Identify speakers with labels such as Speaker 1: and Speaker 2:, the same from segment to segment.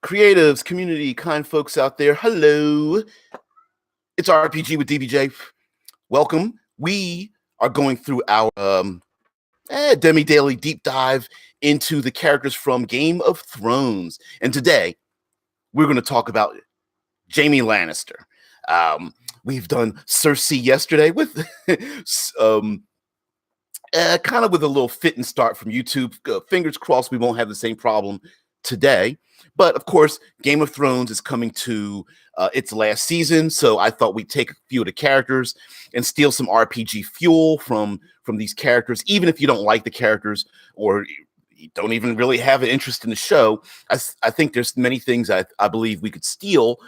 Speaker 1: Creatives, community, kind folks out there, hello. It's RPG with DBJ. Welcome. We are going through our demi-daily deep dive into the characters from Game of Thrones. And today, we're going to talk about Jaime Lannister. We've done Cersei yesterday with kind of with a little fit and start from YouTube. Fingers crossed we won't have the same problem today. But of course, Game of Thrones is coming to its last season, so I thought we'd take a few of the characters and steal some RPG fuel from these characters, even if you don't like the characters or you don't even really have an interest in the show. I think there's many things I believe we could steal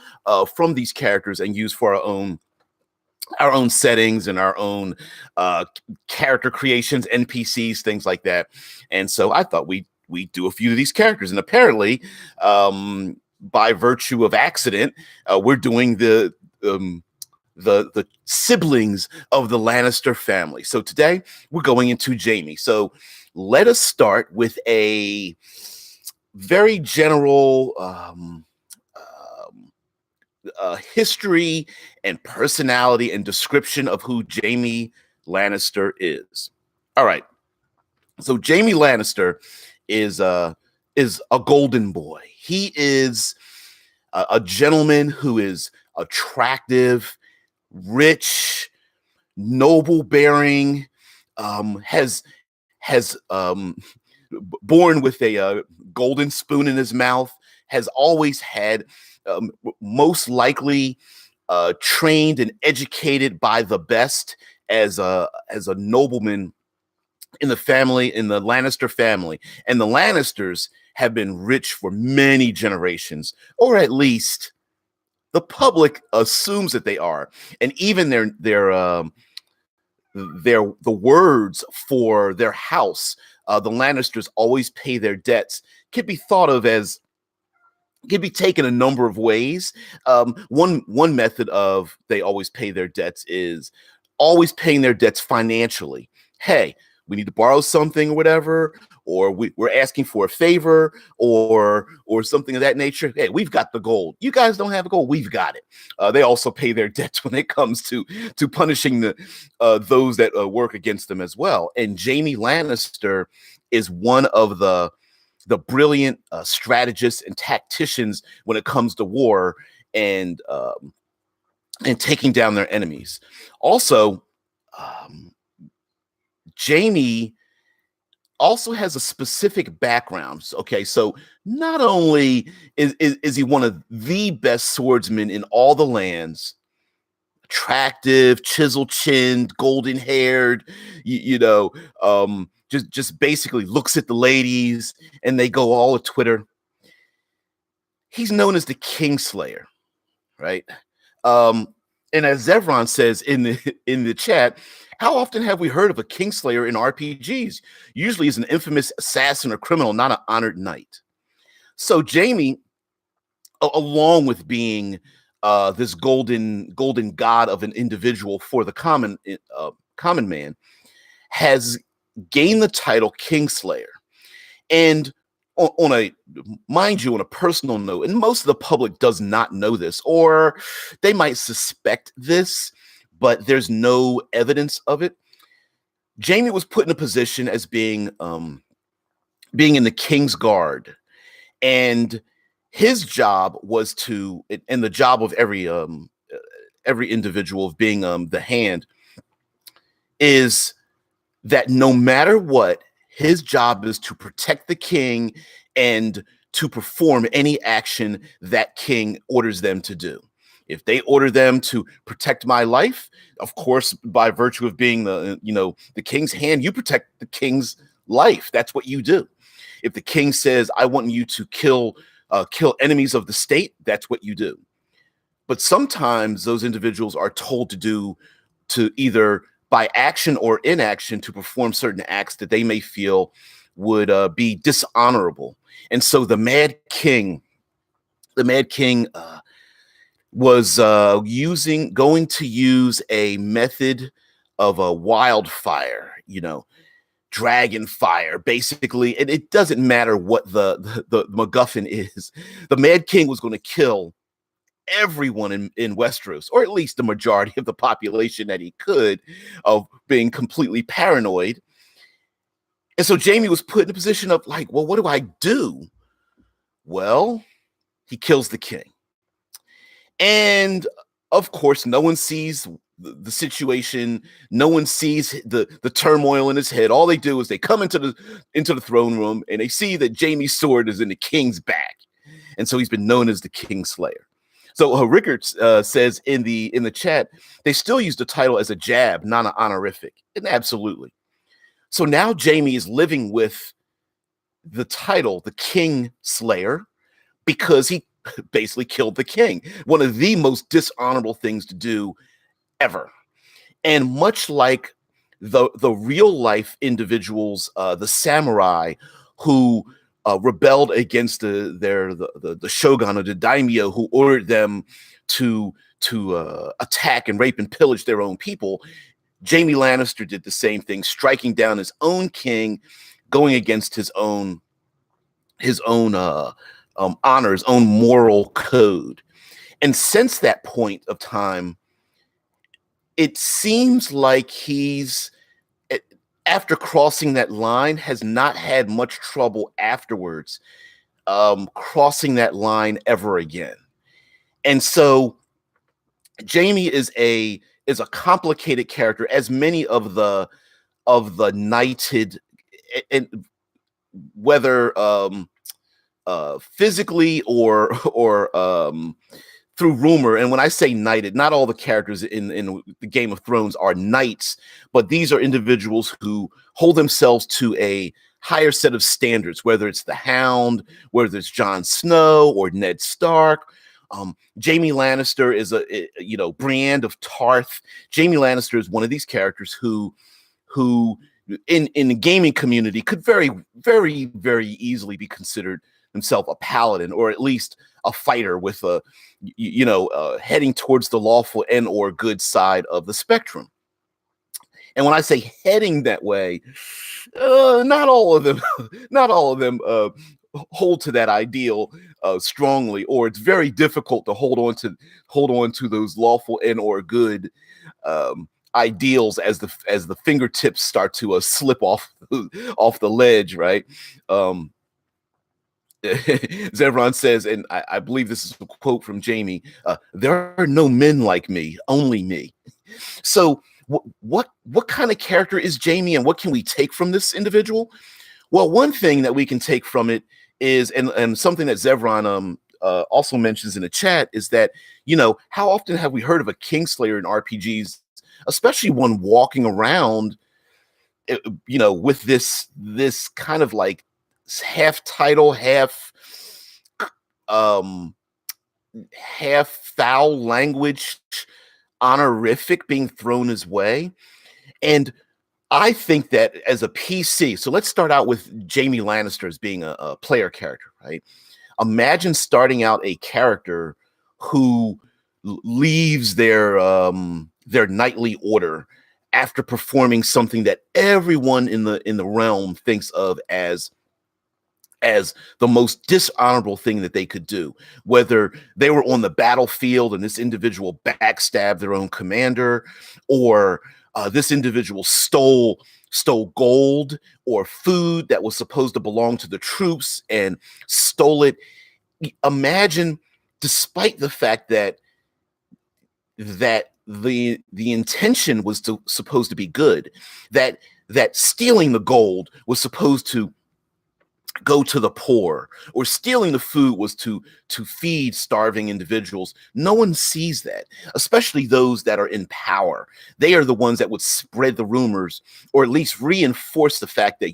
Speaker 1: from these characters and use for our own settings and our own character creations, NPCs, things like that. And so I thought we do a few of these characters, and apparently, by virtue of accident, we're doing the siblings of the Lannister family. So today we're going into Jaime. So let us start with a very general history and personality and description of who Jaime Lannister is. All right. So Jaime Lannister is a golden boy. He is a gentleman who is attractive, rich, noble bearing, has born with a golden spoon in his mouth, has always had most likely trained and educated by the best as a nobleman in the family, in the Lannister family. And the Lannisters have been rich for many generations, or at least the public assumes that they are. And even the words for their house, the Lannisters always pay their debts, can be thought of as, can be taken a number of ways. One method of they always pay their debts is always paying their debts financially. Hey, we need to borrow something or whatever, or we're asking for a favor or something of that nature. Hey, we've got the gold. You guys don't have the gold. We've got it. They also pay their debts when it comes to punishing those that work against them as well. And Jaime Lannister is one of the brilliant strategists and tacticians when it comes to war and taking down their enemies. Also, Jaime also has a specific background. Okay, so not only is he one of the best swordsmen in all the lands, attractive, chisel-chinned, golden-haired, just basically looks at the ladies and they go all at Twitter. He's known as the Kingslayer, right? And as Zevron says in the chat, how often have we heard of a Kingslayer in RPGs? Usually is an infamous assassin or criminal, not an honored knight. So Jaime, along with being this golden god of an individual for the common man, has gained the title Kingslayer. And on a personal note, and most of the public does not know this, or they might suspect this, but there's no evidence of it. Jaime was put in a position as being in the King's Guard, and his job was to, and the job of every individual of being the hand, is that no matter what, his job is to protect the king and to perform any action that king orders them to do. If they order them to protect my life, of course, by virtue of being the king's hand, you protect the king's life. That's what you do. If the king says, I want you to kill enemies of the state, that's what you do. But sometimes those individuals are told to either by action or inaction to perform certain acts that they may feel would be dishonorable. And so the Mad King was going to use a method of a wildfire, dragon fire, basically. And it doesn't matter what the MacGuffin is. The Mad King was going to kill everyone in Westeros, or at least the majority of the population that he could, of being completely paranoid. And so Jaime was put in a position of like, well, what do I do? Well, he kills the king. And of course, no one sees the situation. No one sees the turmoil in his head. All they do is they come into the throne room and they see that Jaime's sword is in the king's back. And so he's been known as the Kingslayer. So Rickard says in the chat, they still use the title as a jab, not an honorific. And absolutely. So now Jaime is living with the title, the Kingslayer, because he basically killed the king. One of the most dishonorable things to do ever. And much like the real life individuals, the samurai who rebelled against the shogun or the daimyo who ordered them to attack and rape and pillage their own people, Jaime Lannister did the same thing, striking down his own king, going against his own honor, his own moral code. And since that point of time, it seems like he's, after crossing that line, has not had much trouble afterwards crossing that line ever again. And so Jaime is a complicated character, as many of the knighted, and whether physically or through rumor. And when I say knighted, not all the characters in the Game of Thrones are knights, but these are individuals who hold themselves to a higher set of standards, whether it's the Hound, whether it's Jon Snow or Ned Stark. Jaime Lannister is Brienne of Tarth. Jaime Lannister is one of these characters who in the gaming community could very, very, very easily be considered himself a paladin, or at least a fighter with heading towards the lawful and or good side of the spectrum. And when I say heading that way, not all of them hold to that ideal strongly, or it's very difficult to hold on to those lawful and or good ideals as the fingertips start to slip off the ledge, right? Zevron says, and I believe this is a quote from Jaime, there are no men like me, only me. So what kind of character is Jaime, and what can we take from this individual? Well, one thing that we can take from it is, and something that Zevron also mentions in the chat, is that, how often have we heard of a Kingslayer in RPGs, especially one walking around, with this kind of like half title, half foul language honorific being thrown his way. And I think that as a PC, so let's start out with Jaime Lannister as being a player character, right? Imagine starting out a character who leaves their knightly order after performing something that everyone in the realm thinks of as the most dishonorable thing that they could do, whether they were on the battlefield and this individual backstabbed their own commander, or this individual stole gold or food that was supposed to belong to the troops and stole it. Imagine, despite the fact that the intention was supposed to be good, that stealing the gold was supposed to go to the poor, or stealing the food was to feed starving individuals. No one sees that, especially those that are in power. They are the ones that would spread the rumors, or at least reinforce the fact that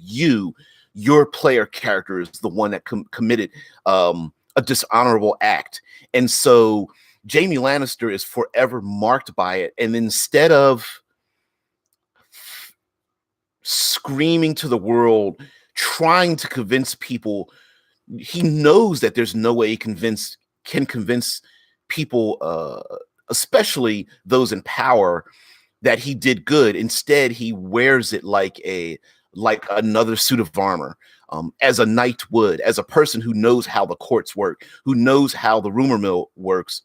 Speaker 1: your player character is the one that committed a dishonorable act. And so Jaime Lannister is forever marked by it. And instead of screaming to the world, trying to convince people, he knows that there's no way he can convince people, especially those in power, that he did good. Instead, he wears it like a like another suit of armor, as a knight would, as a person who knows how the courts work, who knows how the rumor mill works.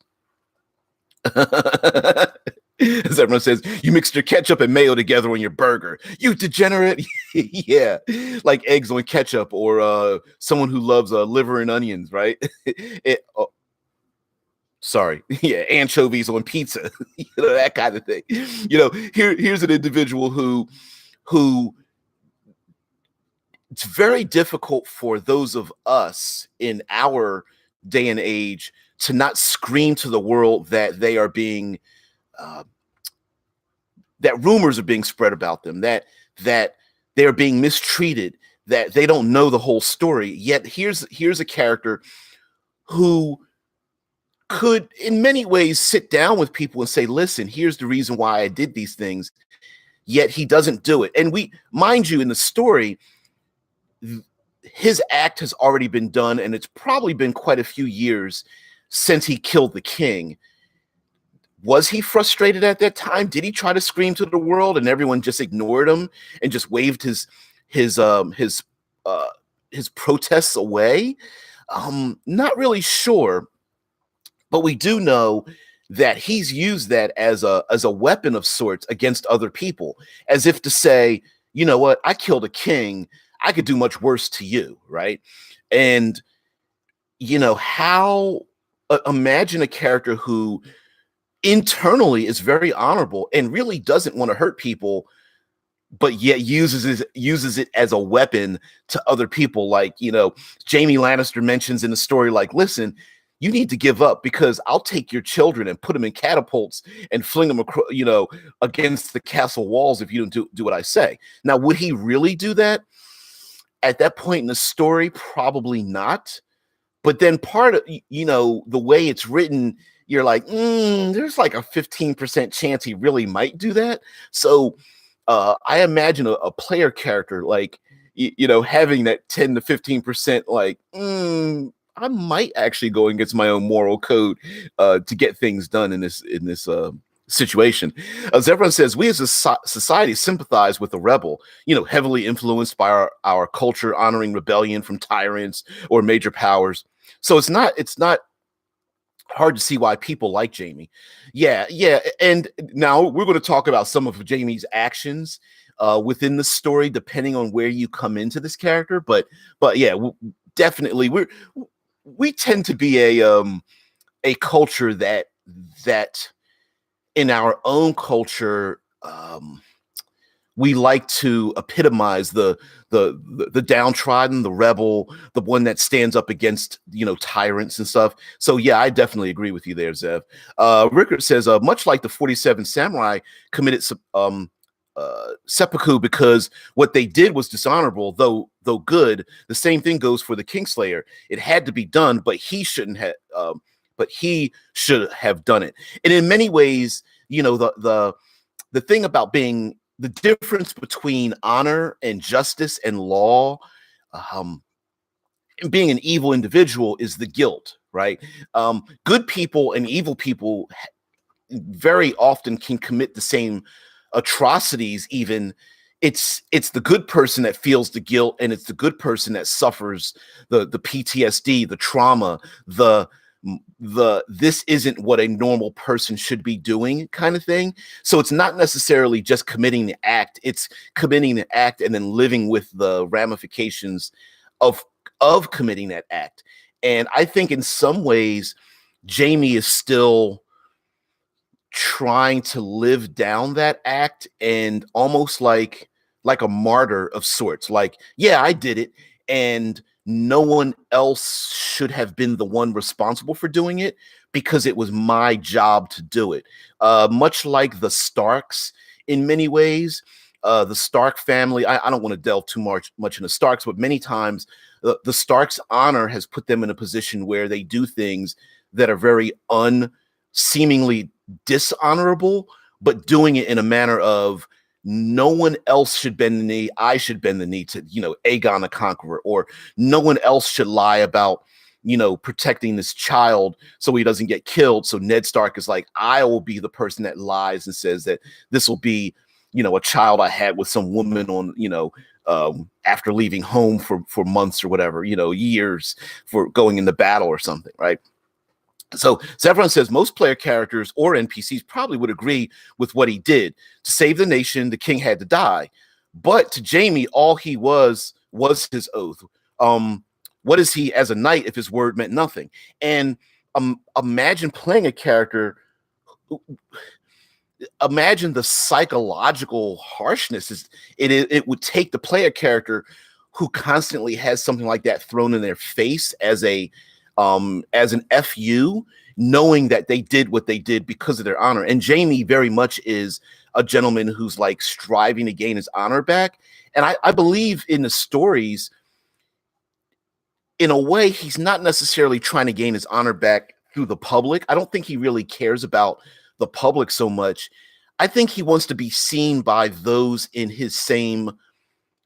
Speaker 1: As everyone says, you mixed your ketchup and mayo together on your burger. You degenerate. Yeah. Like eggs on ketchup, or someone who loves liver and onions, right? Oh, sorry. Yeah, anchovies on pizza. That kind of thing. Here's an individual who it's very difficult for those of us in our day and age to not scream to the world that they are being uh, that rumors are being spread about them, that they're being mistreated, that they don't know the whole story. Yet here's a character who could in many ways sit down with people and say, listen, here's the reason why I did these things. Yet he doesn't do it. And we, mind you, in the story, his act has already been done, and it's probably been quite a few years since he killed the king. Was he frustrated at that time? Did he try to scream to the world and everyone just ignored him and just waved his protests away? Not really sure, but we do know that he's used that as a weapon of sorts against other people, as if to say, you know what, I killed a king, I could do much worse to you, right? And how imagine a character who internally is very honorable and really doesn't want to hurt people, but yet uses it as a weapon to other people. Like, Jaime Lannister mentions in the story, like, listen, you need to give up because I'll take your children and put them in catapults and fling them across, against the castle walls if you don't do what I say. Now, would he really do that? At that point in the story, probably not. But then part of, the way it's written, you're like, there's like a 15% chance he really might do that. So I imagine a player character like, having that 10 to 15%, like, I might actually go against my own moral code to get things done in this situation. As everyone says, we as a society sympathize with the rebel, heavily influenced by our culture, honoring rebellion from tyrants or major powers. So it's not hard to see why people like Jaime. Yeah. And now we're going to talk about some of Jaime's actions within the story, depending on where you come into this character. But yeah, definitely we tend to be a culture that in our own culture, we like to epitomize the downtrodden, the rebel, the one that stands up against tyrants and stuff. So yeah, I definitely agree with you there, Zev. Rickard says, much like the 47 samurai committed seppuku because what they did was dishonorable, though good. The same thing goes for the Kingslayer. It had to be done, but he shouldn't have. But he should have done it. And in many ways, the thing about being the difference between honor and justice and law, and being an evil individual is the guilt, right? Good people and evil people very often can commit the same atrocities. Even it's the good person that feels the guilt, and it's the good person that suffers the PTSD, the trauma, the this isn't what a normal person should be doing kind of thing. So it's not necessarily just committing the act, it's committing the act and then living with the ramifications of committing that act. And I think in some ways Jaime is still trying to live down that act, and almost like a martyr of sorts. Like, yeah, I did it, and no one else should have been the one responsible for doing it because it was my job to do it. Much like the Starks in many ways, the Stark family, I don't want to delve too much in the Starks, but many times the Starks' honor has put them in a position where they do things that are very seemingly dishonorable, but doing it in a manner of, no one else should bend the knee, I should bend the knee to, Aegon the Conqueror, or no one else should lie about, protecting this child so he doesn't get killed. So Ned Stark is like, I will be the person that lies and says that this will be, a child I had with some woman on, after leaving home for months or whatever, years for going into battle or something, right? So Zevran says most player characters or NPCs probably would agree with what he did. To save the nation, the king had to die. But to Jaime, all he was his oath. What is he as a knight if his word meant nothing? And imagine playing a character. Imagine the psychological harshness it would take the player character who constantly has something like that thrown in their face as an FU, knowing that they did what they did because of their honor. And Jaime very much is a gentleman who's like striving to gain his honor back. And I believe in the stories, in a way, he's not necessarily trying to gain his honor back through the public. I don't think he really cares about the public so much. I think he wants to be seen by those in his same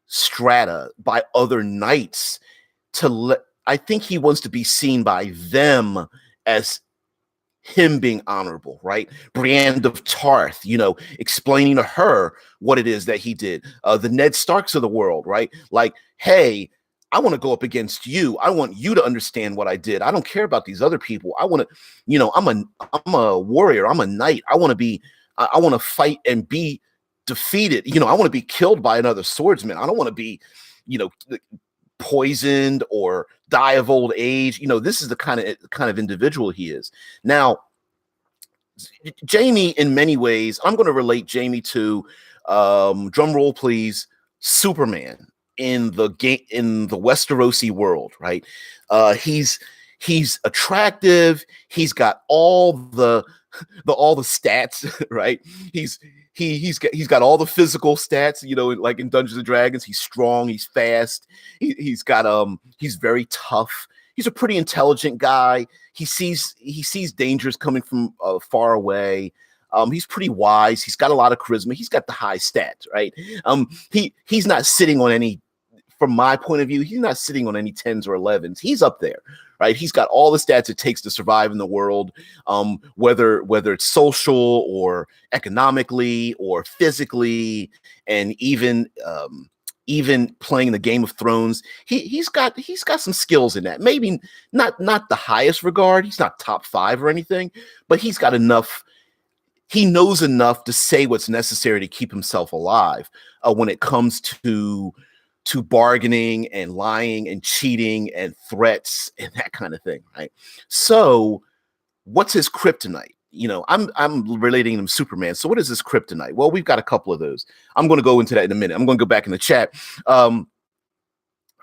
Speaker 1: strata, by other knights, I think he wants to be seen by them as him being honorable, right? Brienne of Tarth, explaining to her what it is that he did. The Ned Starks of the world, right? Like, hey, I want to go up against you. I want you to understand what I did. I don't care about these other people. I want to, I'm a warrior. I'm a knight. I want to fight and be defeated. I want to be killed by another swordsman. I don't want to be, poisoned or die of old age. This is the kind of individual he is. Now, Jaime, in many ways, I'm going to relate Jaime to, drum roll please, Superman in the Westerosi world, right? He's attractive. He's got all the stats, right? He's got all the physical stats, like in Dungeons and Dragons. He's strong, he's fast, he's very tough. He's a pretty intelligent guy. He sees dangers coming from far away. He's pretty wise. He's got a lot of charisma. He's got the high stats, right? He's not sitting on any, from my point of view, he's not sitting on any 10s or 11s. He's up there, right? He's got all the stats it takes to survive in the world, whether it's social or economically or physically, and even playing the Game of Thrones. He's got some skills in that. Maybe not the highest regard. He's not top 5 or anything, but he's got enough. He knows enough to say what's necessary to keep himself alive when it comes to bargaining and lying and cheating and threats and that kind of thing, right? So what's his kryptonite? I'm relating him to Superman. So what is his kryptonite? Well, we've got a couple of those. I'm going to go into that in a minute. I'm going to go back in the chat.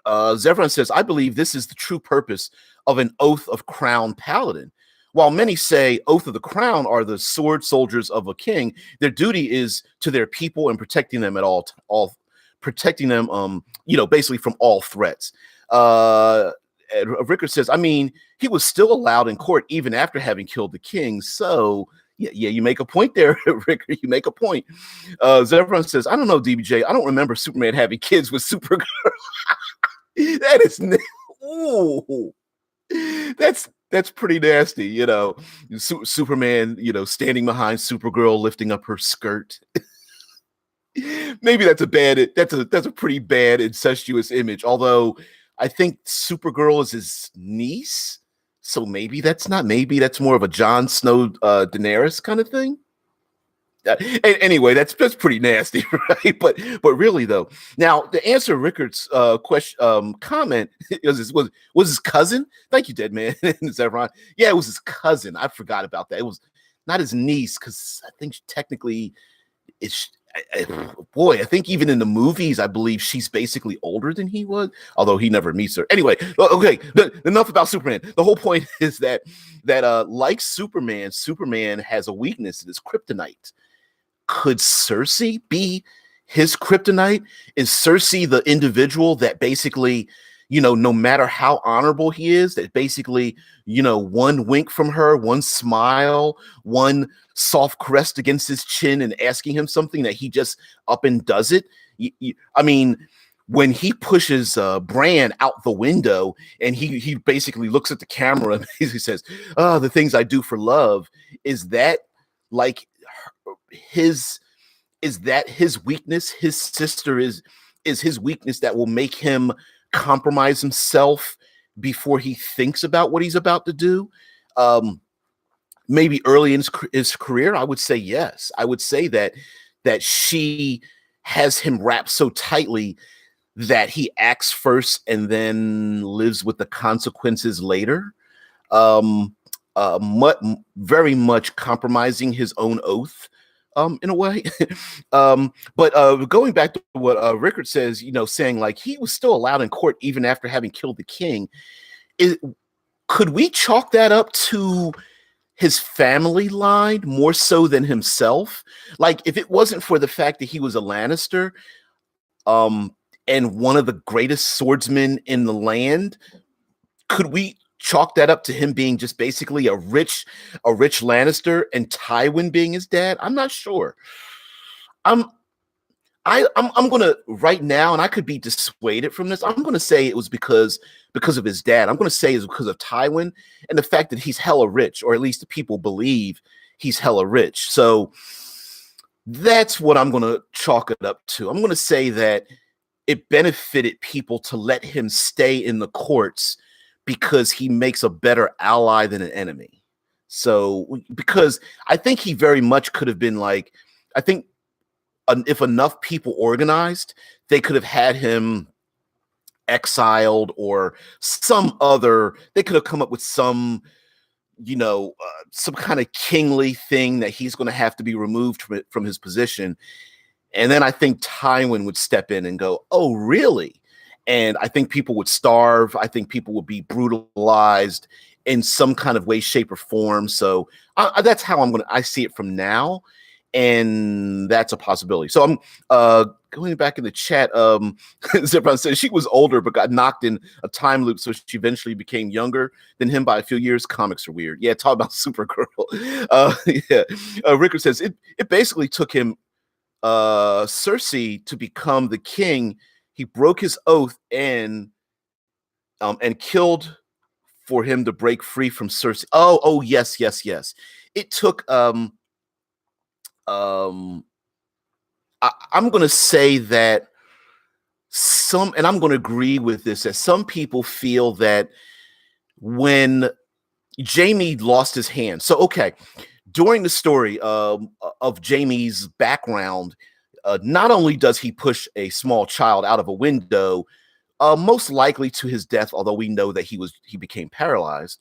Speaker 1: Zevran says, I believe this is the true purpose of an Oath of Crown Paladin. While many say Oath of the Crown are the sword soldiers of a king, their duty is to their people and protecting them at all protecting them, basically from all threats. Rickard says, I mean, he was still allowed in court even after having killed the king. So yeah, you make a point there, Rickard. You make a point. Zevran says, I don't know, DBJ. I don't remember Superman having kids with Supergirl. That is, ooh, that's pretty nasty. Superman, standing behind Supergirl, lifting up her skirt. Maybe that's a pretty bad incestuous image. Although I think Supergirl is his niece, so maybe that's more of a Jon Snow, Daenerys kind of thing. Anyway, that's pretty nasty, right? But really though, now to answer Rickard's question, comment, was his cousin. Thank you, Dead Man. Zevran. Yeah, it was his cousin. I forgot about that. It was not his niece because I think technically it's. Boy, I think even in the movies, I believe she's basically older than he was, although he never meets her. Anyway, okay, enough about Superman. The whole point is that like Superman has a weakness in his kryptonite. Could Cersei be his kryptonite? Is Cersei the individual that basically, no matter how honorable he is, that basically, one wink from her, one smile, one soft caress against his chin and asking him something that he just up and does it? I mean, when he pushes Bran out the window and he basically looks at the camera and he says, the things I do for love, is that like his is that his weakness? His sister is his weakness that will make him compromise himself before he thinks about what he's about to do. Maybe early in his career, I would say yes. I would say that she has him wrapped so tightly that he acts first and then lives with the consequences later. Um, Very much compromising his own oath, in a way. But going back to what Rickard says, saying like he was still allowed in court even after having killed the king. Could we chalk that up to his family line more so than himself? Like, if it wasn't for the fact that he was a Lannister, um, and one of the greatest swordsmen in the land, could we chalk that up to him being just basically a rich Lannister and Tywin being his dad? I'm not sure. I'm I'm gonna right now, and I could be dissuaded from this. I'm gonna say it was because of his dad. I'm gonna say it's because of Tywin and the fact that he's hella rich, or at least the people believe he's hella rich. So that's what I'm gonna chalk it up to. I'm gonna say that it benefited people to let him stay in the courts because he makes a better ally than an enemy. So because I think he very much could have been like, I think if enough people organized, they could have had him exiled or they could have come up with some kind of kingly thing that he's going to have to be removed from his position. And then I think Tywin would step in and go, oh, really? And I think people would starve. I think people would be brutalized in some kind of way, shape, or form. So that's how I see it from now. And that's a possibility. So I'm going back in the chat. Zipron says she was older but got knocked in a time loop, so she eventually became younger than him by a few years. Comics are weird. Yeah, talk about Supergirl. Yeah. Rickard says it basically took him Cersei to become the king. He broke his oath and killed for him to break free from Cersei. Oh, yes. It took I'm going to say that and I'm going to agree with this, that some people feel that when Jaime lost his hand. So, okay, during the story of Jaime's background, not only does he push a small child out of a window, most likely to his death, although we know that he became paralyzed.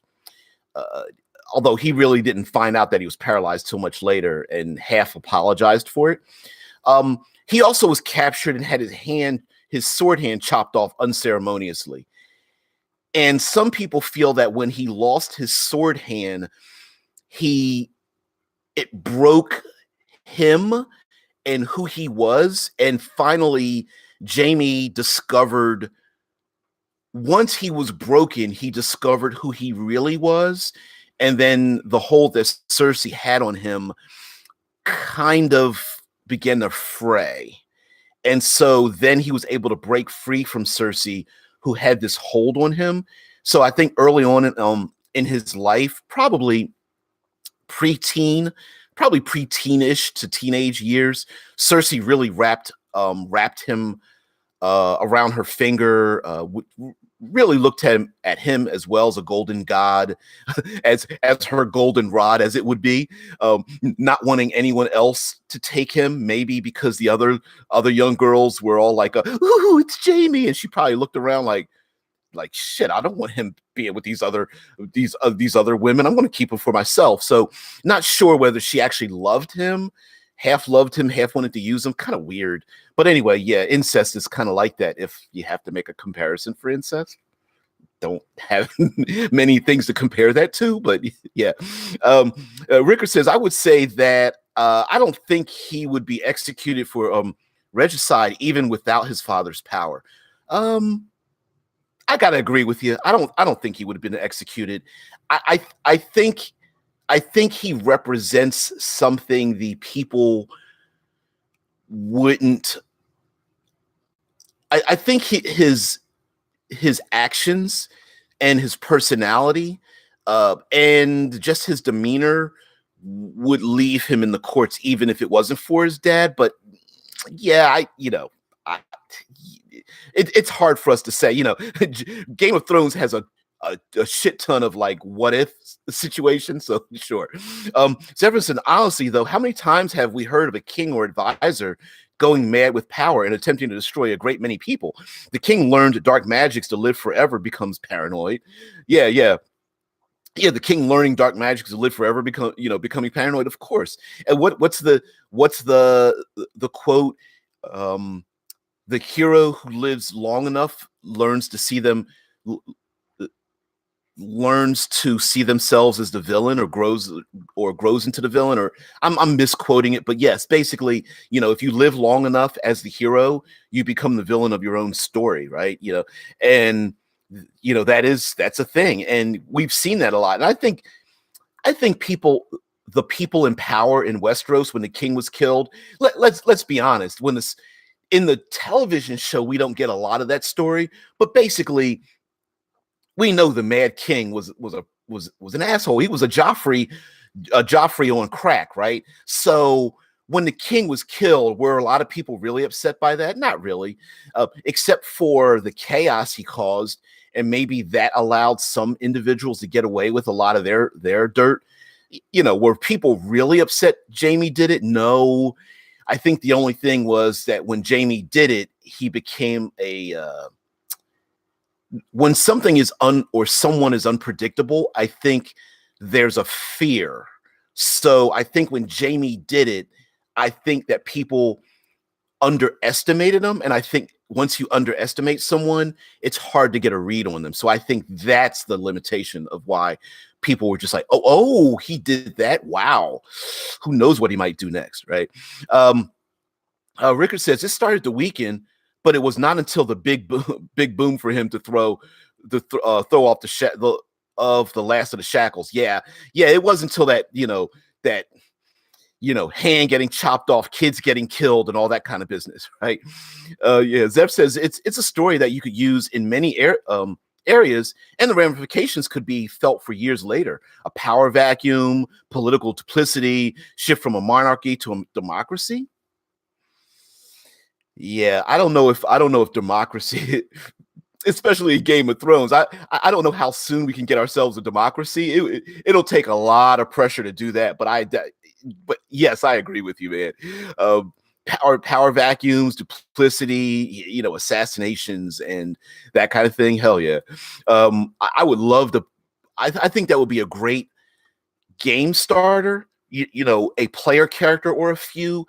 Speaker 1: Although he really didn't find out that he was paralyzed till much later and half apologized for it. He also was captured and had his sword hand chopped off unceremoniously. And some people feel that when he lost his sword hand, it broke him and who he was. And finally, Jaime discovered, once he was broken, he discovered who he really was. And then the hold that Cersei had on him kind of began to fray. And so then he was able to break free from Cersei, who had this hold on him. So I think early on in his life, probably preteenish to teenage years, Cersei really wrapped him around her finger, really looked at him as well as a golden god, as her golden rod, as it would be, not wanting anyone else to take him, maybe because the other young girls were all like, ooh, it's Jaime. And she probably looked around like shit, I don't want him being with these other women. I'm going to keep him for myself. So not sure whether she actually loved him, half wanted to use him. Kind of weird. But anyway, yeah, incest is kind of like that. If you have to make a comparison for incest, don't have many things to compare that to, but yeah. Rickard says, I would say that I don't think he would be executed for regicide even without his father's power. I gotta agree with you. I don't think he would have been executed. I think he represents something the people wouldn't. I think his actions and his personality and just his demeanor would leave him in the courts, even if it wasn't for his dad. But Yeah, I, it's hard for us to say. Game of Thrones has a shit ton of like what if situations. So sure. Jefferson, honestly though, how many times have we heard of a king or advisor going mad with power and attempting to destroy a great many people? The king learned dark magics to live forever, becomes paranoid. Yeah, yeah. Yeah, the king learning dark magic to live forever, becoming paranoid, of course. And what's the quote? Um, the hero who lives long enough learns to see themselves as the villain, or grows into the villain. Or I'm misquoting it, but yes, basically, if you live long enough as the hero, you become the villain of your own story, right? And that's a thing, and we've seen that a lot. And I think the people in power in Westeros when the king was killed. Let's be honest. When this In the television show, we don't get a lot of that story, but basically, we know the Mad King was an asshole. He was a Joffrey on crack, right? So when the king was killed, were a lot of people really upset by that? Not really, except for the chaos he caused, and maybe that allowed some individuals to get away with a lot of their dirt. Were people really upset Jaime did it? No. I think the only thing was that when Jaime did it, he became when something is or someone is unpredictable, I think there's a fear. So I think when Jaime did it, I think that people underestimated him. And I think once you underestimate someone, it's hard to get a read on them. So I think that's the limitation of why people were just like, oh, he did that. Wow. Who knows what he might do next, right? Rickard says this started the weekend, but it was not until the big boom for him to throw off the last of the shackles. Yeah, it wasn't until that hand getting chopped off, kids getting killed, and all that kind of business, right? Yeah, Zev says it's a story that you could use in many areas, and the ramifications could be felt for years later. A power vacuum, political duplicity, shift from a monarchy to a democracy. Yeah, I don't know if democracy, especially in Game of Thrones, I don't know how soon we can get ourselves a democracy. It'll take a lot of pressure to do that. But yes, I agree with you, man. Power vacuums, duplicity, assassinations, and that kind of thing. Hell yeah. I would love to. I think that would be a great game starter. A player character or a few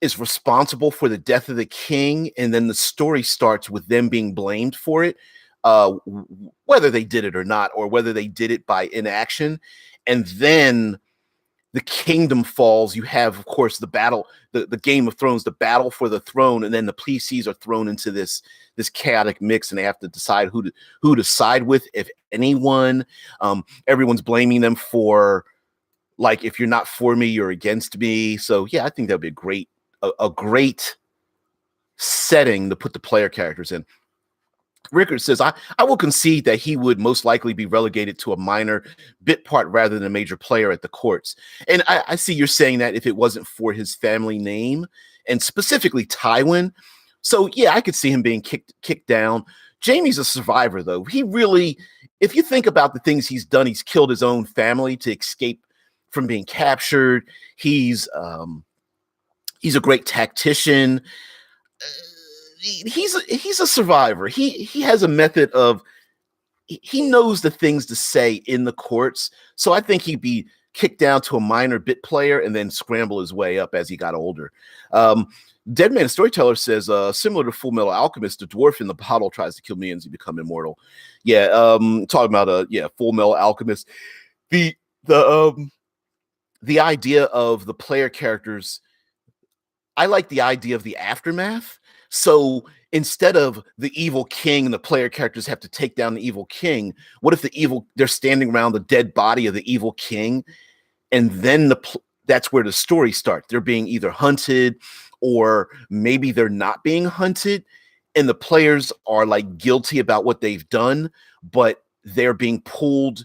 Speaker 1: is responsible for the death of the king, and then the story starts with them being blamed for it, whether they did it or not, or whether they did it by inaction. And then the kingdom falls. You have, of course, the battle, the Game of Thrones, the battle for the throne, and then the PCs are thrown into this chaotic mix, and they have to decide who to side with, if anyone. Everyone's blaming them for, like, if you're not for me, you're against me. So yeah, I think that would be a great setting to put the player characters in. Rickard says, I will concede that he would most likely be relegated to a minor bit part rather than a major player at the courts. And I see you're saying that if it wasn't for his family name, and specifically Tywin. So yeah, I could see him being kicked down. Jaime's a survivor, though. He really, if you think about the things he's done, he's killed his own family to escape from being captured. He's a great tactician. He's a survivor. He has a method of, he knows the things to say in the courts. So I think he'd be kicked down to a minor bit player and then scramble his way up as he got older. Deadman Storyteller says, similar to Full Metal Alchemist, the dwarf in the bottle tries to kill minions to become immortal. Yeah, talking about Full Metal Alchemist. The idea of the player characters, I like the idea of the aftermath. So instead of the evil king and the player characters have to take down the evil king, what if they're standing around the dead body of the evil king, and then that's where the story starts. They're being either hunted, or maybe they're not being hunted, and the players are like guilty about what they've done, but they're being pulled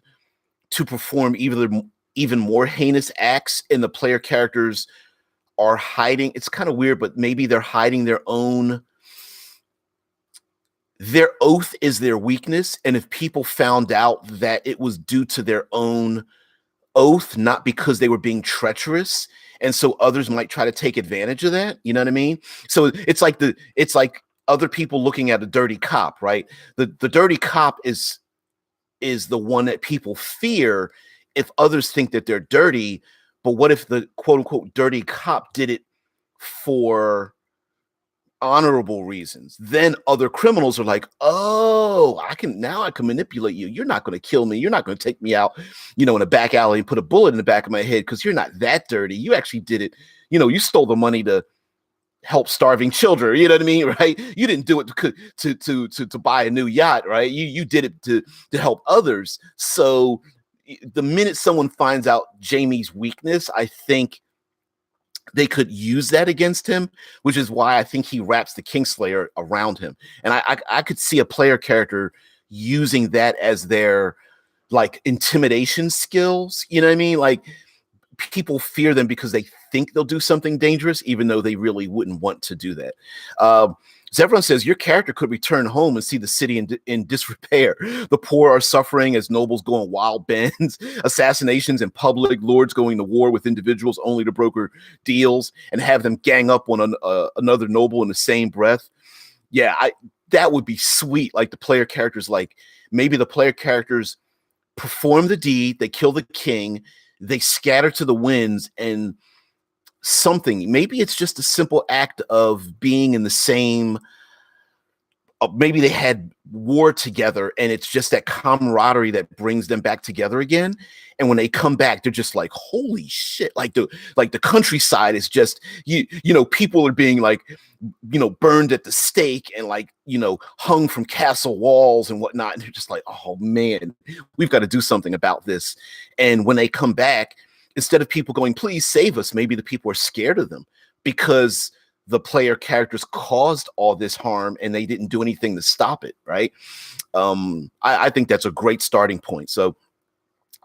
Speaker 1: to perform even more heinous acts, and the player characters are hiding. It's kind of weird, but maybe they're hiding their oath is their weakness. And if people found out that it was due to their own oath, not because they were being treacherous, and so others might try to take advantage of that. You know what I mean? So it's like other people looking at a dirty cop, right? The dirty cop is the one that people fear if others think that they're dirty. But what if the quote unquote dirty cop did it for honorable reasons? Then other criminals are like, oh, I can manipulate you. You're not going to kill me. You're not going to take me out, in a back alley and put a bullet in the back of my head because you're not that dirty. You actually did it. You stole the money to help starving children. You know what I mean? Right? You didn't do it to buy a new yacht, right? You did it to help others. So the minute someone finds out Jaime's weakness, I think they could use that against him, which is why I think he wraps the Kingslayer around him. And I could see a player character using that as their like intimidation skills. You know what I mean? Like people fear them because they think they'll do something dangerous, even though they really wouldn't want to do that. Zevran says your character could return home and see the city in disrepair. The poor are suffering as nobles go on wild bends, assassinations in public, lords going to war with individuals only to broker deals and have them gang up on another noble in the same breath. Yeah, that would be sweet. Like the player characters, like maybe the player characters perform the deed, they kill the king, they scatter to the winds, and something, maybe it's just a simple act of being in the same, maybe they had war together and it's just that camaraderie that brings them back together again. And when they come back, they're just like, holy shit. Like the countryside is just, people are being like, burned at the stake and like, hung from castle walls and whatnot. And they're just like, oh man, we've got to do something about this. And when they come back, instead of people going, please save us, maybe the people are scared of them because the player characters caused all this harm and they didn't do anything to stop it, right? I think that's a great starting point. So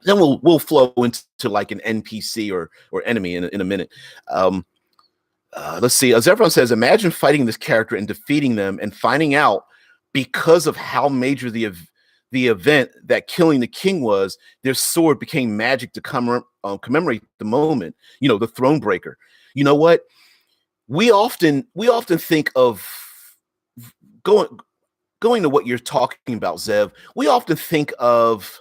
Speaker 1: then we'll flow into like an NPC or enemy in a minute. Let's see. As everyone says, imagine fighting this character and defeating them and finding out because of how major the event that killing the king was, their sword became magic to commemorate the moment, the throne breaker. You know what? We often think of going to what you're talking about, Zev. We often think of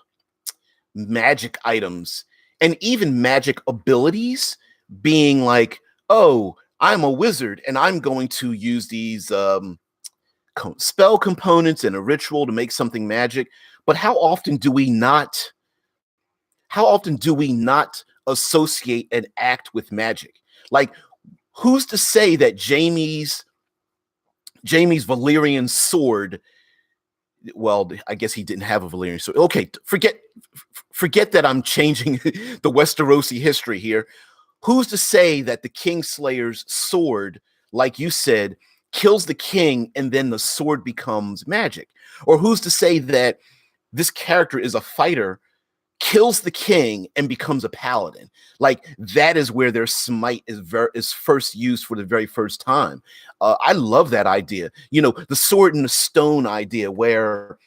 Speaker 1: magic items and even magic abilities being like, oh, I'm a wizard and I'm going to use these spell components and a ritual to make something magic. But how often do we not associate an act with magic? Like, who's to say that Jaime's Valyrian sword, well, I guess he didn't have a Valyrian sword. Okay, forget that I'm changing the Westerosi history here. Who's to say that the Kingslayer's sword, like you said, kills the king and then the sword becomes magic? Or who's to say that this character is a fighter, kills the king and becomes a paladin? Like that is where their smite is first used for the very first time. I love that idea. The sword and the stone idea, where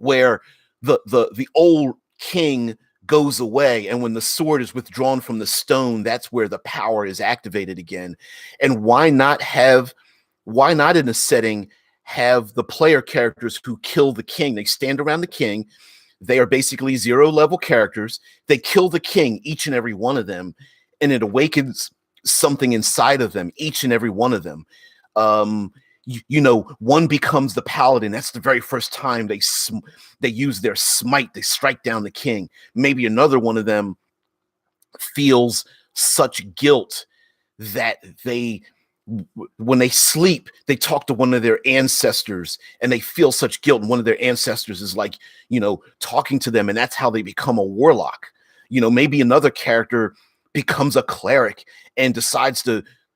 Speaker 1: the old king goes away, and when the sword is withdrawn from the stone, that's where the power is activated again. And why not in a setting have the player characters who kill the king? They stand around the king. They are basically 0 level characters. They kill the king, each and every one of them, and it awakens something inside of them, each and every one of them. One becomes the paladin. That's the very first time they use their smite. They strike down the king. Maybe another one of them feels such guilt that when they sleep, they talk to one of their ancestors and they feel such guilt. And one of their ancestors is like, talking to them, and that's how they become a warlock. Maybe another character becomes a cleric and decides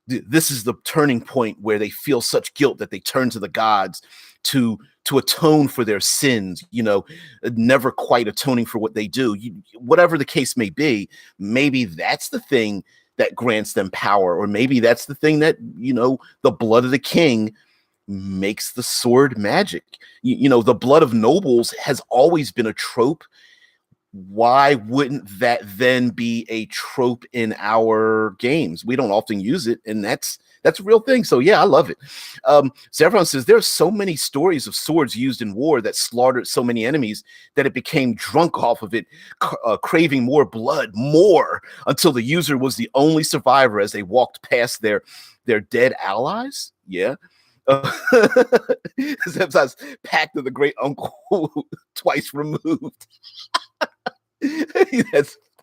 Speaker 1: this is the turning point where they feel such guilt that they turn to the gods to atone for their sins, never quite atoning for what they do. Whatever the case may be, maybe that's the thing that grants them power, or maybe that's the thing that, the blood of the king makes the sword magic. The blood of nobles has always been a trope. Why wouldn't that then be a trope in our games? We don't often use it, and that's a real thing. So yeah, I love it. Zevron says there are so many stories of swords used in war that slaughtered so many enemies that it became drunk off of it, craving more blood, more, until the user was the only survivor as they walked past their dead allies. Yeah. Zev's pact of the great uncle twice removed.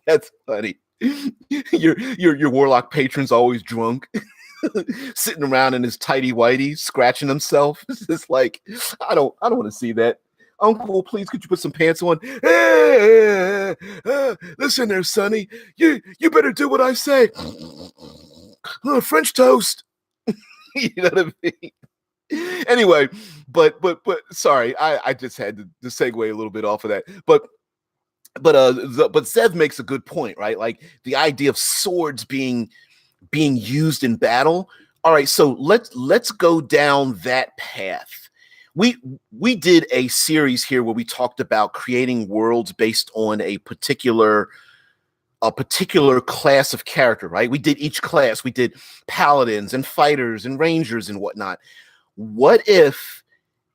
Speaker 1: that's funny. Your warlock patron's always drunk, sitting around in his tighty whitey, scratching himself. It's just like, I don't want to see that. Uncle, please, could you put some pants on? Listen there, Sonny. You better do what I say. French toast. You know what I mean? Anyway, but sorry, I just had to segue a little bit off of that. But Zev makes a good point, right? Like the idea of swords being used in battle. All right, so let's go down that path. We did a series here where we talked about creating worlds based on a particular class of character, right? We did each class. We did paladins and fighters and rangers and whatnot. What if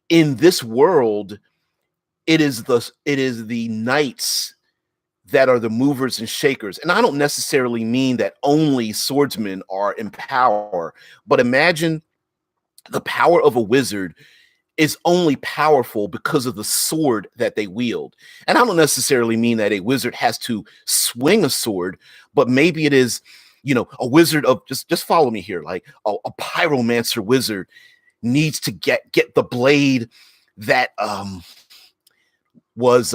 Speaker 1: in this world it is the knights that are the movers and shakers? And I don't necessarily mean that only swordsmen are in power, but imagine the power of a wizard is only powerful because of the sword that they wield. And I don't necessarily mean that a wizard has to swing a sword, but maybe it is, a wizard of, just follow me here, like a pyromancer wizard needs to get the blade that was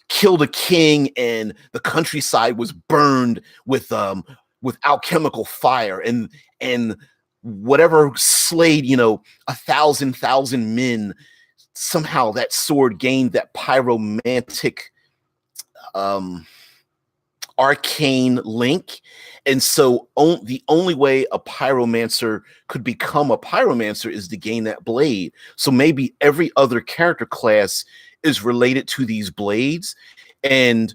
Speaker 1: killed a king and the countryside was burned with alchemical fire, and whatever slayed 1,000 men, somehow that sword gained that pyromantic arcane link. And so the only way a pyromancer could become a pyromancer is to gain that blade. So maybe every other character class is related to these blades, and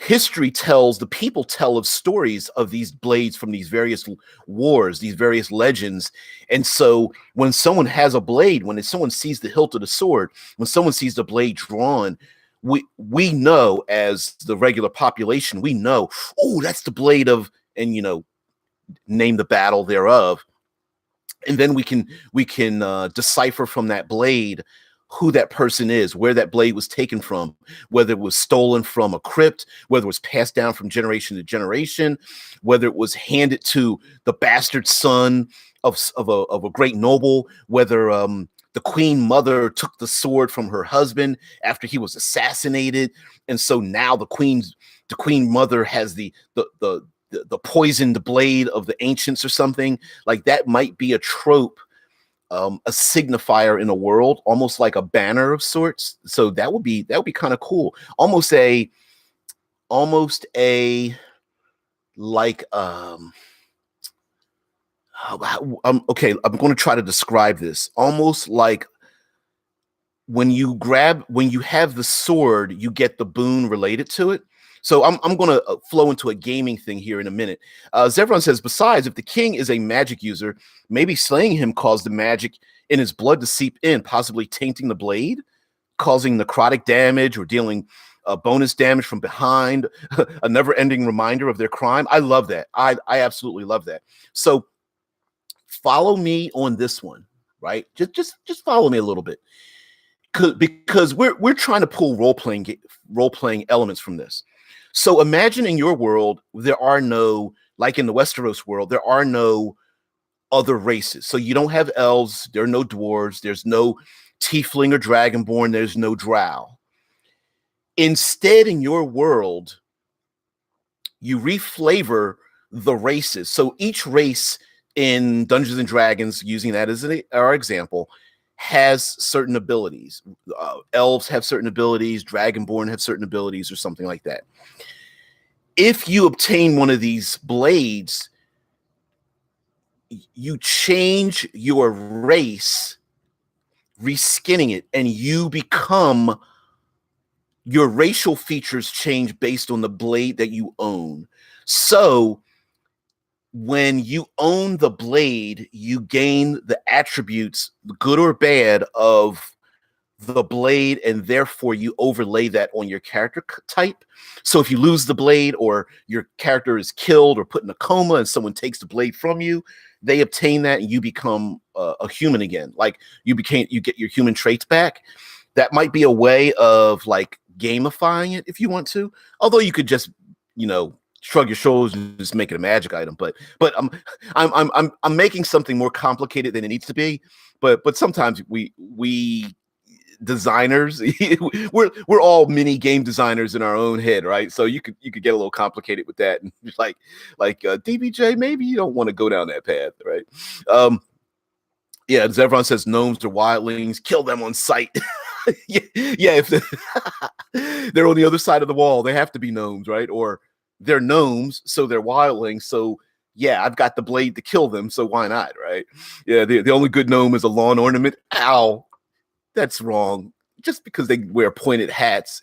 Speaker 1: the people tell of stories of these blades from these various wars, these various legends. And so when someone has a blade, when someone sees the hilt of the sword, when someone sees the blade drawn, we know, as the regular population, we know, oh, that's the blade of, and name the battle thereof. And then we can decipher from that blade who that person is, where that blade was taken from, whether it was stolen from a crypt, whether it was passed down from generation to generation, whether it was handed to the bastard son of a great noble, whether the queen mother took the sword from her husband after he was assassinated, and so now the queen mother has the poisoned blade of the ancients or something. Like that might be a trope, a signifier in a world, almost like a banner of sorts. So that would be kind of cool. Almost a like okay, I'm going to try to describe this. Almost like when you have the sword, you get the boon related to it. So I'm going to flow into a gaming thing here in a minute. Zevron says, besides, if the king is a magic user, maybe slaying him caused the magic in his blood to seep in, possibly tainting the blade, causing necrotic damage or dealing bonus damage from behind, a never-ending reminder of their crime. I love that. I absolutely love that. So follow me on this one, right? Just follow me a little bit, because we're trying to pull role-playing elements from this. So imagine in your world, there are no, like in the Westeros world, there are no other races. So you don't have elves, there are no dwarves, there's no tiefling or dragonborn, there's no drow. Instead, in your world, you reflavor the races. So each race in Dungeons and Dragons, using that as our example, has certain abilities. Elves have certain abilities, dragonborn have certain abilities, or something like that. if you obtain one of these blades, you change your race, reskinning it, and you become, your racial features change based on the blade that you own. So when you own the blade, you gain the attributes, good or bad, of the blade, and therefore you overlay that on your character type. So if you lose the blade, or your character is killed or put in a coma and someone takes the blade from you, they obtain that and you become a human again. Like you get your human traits back. That might be a way of like gamifying it if you want to. Although you could just, shrug your shoulders and just make it a magic item. But I'm making something more complicated than it needs to be. But sometimes we designers we're all mini game designers in our own head, right? So you could get a little complicated with that, and like DBJ, maybe you don't want to go down that path, right? Yeah, Zevron says gnomes or wildlings, kill them on sight. Yeah, if they're on the other side of the wall, they have to be gnomes, right? Or they're gnomes, so they're wildlings, so yeah, I've got the blade to kill them, so why not, right? Yeah, the only good gnome is a lawn ornament. Ow, that's wrong. Just because they wear pointed hats,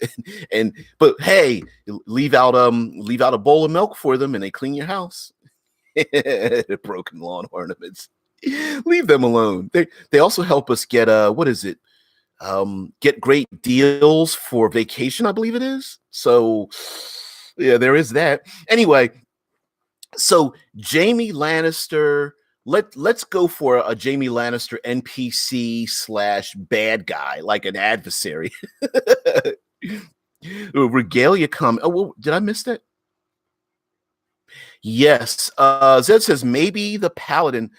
Speaker 1: but hey, leave out a bowl of milk for them, and they clean your house. The broken lawn ornaments. Leave them alone. They also help us get what is it? Get great deals for vacation, I believe it is. So yeah, there is that. Anyway, so Jaime Lannister. Let's go for a Jaime Lannister NPC / bad guy, like an adversary. Regalia comment. Oh, well, did I miss that? Yes. Zed says maybe the paladin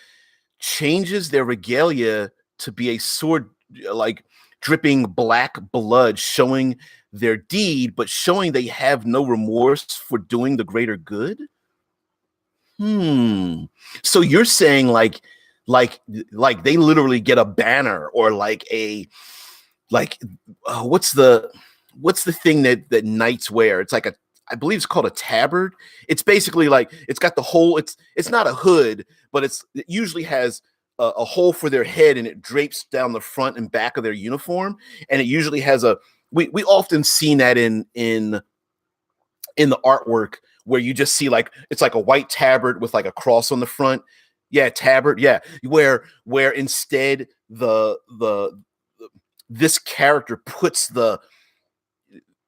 Speaker 1: changes their regalia to be a sword, like dripping black blood, showing their deed, but showing they have no remorse for doing the greater good. So you're saying like they literally get a banner, or like a what's the thing that knights wear? It's like I believe it's called a tabard. It's basically like it's got the whole. It's not a hood, but it usually has a hole for their head, and it drapes down the front and back of their uniform. And it usually has a. We often seen that in the artwork, where you just see like it's like a white tabard with like a cross on the front. Yeah, tabard. Yeah, where instead this character puts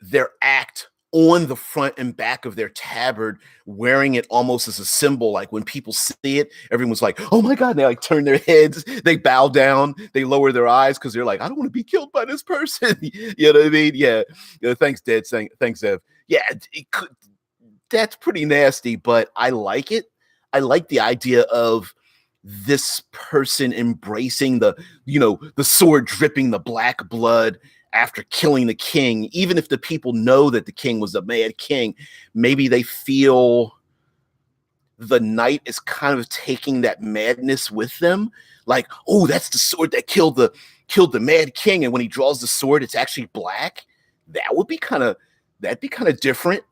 Speaker 1: their act on the front and back of their tabard, wearing it almost as a symbol. Like when people see it, everyone's like, "Oh my god!" They like turn their heads, they bow down, they lower their eyes because they're like, "I don't want to be killed by this person." You know what I mean? Yeah. Thanks, Dad. Thanks, Ev. Yeah, that's pretty nasty, but I like it. I like the idea of this person embracing the sword dripping the black blood after killing the king. Even if the people know that the king was a mad king, maybe they feel the knight is kind of taking that madness with them. Like, oh, that's the sword that killed the mad king, and when he draws the sword, it's actually black. That'd be kind of different.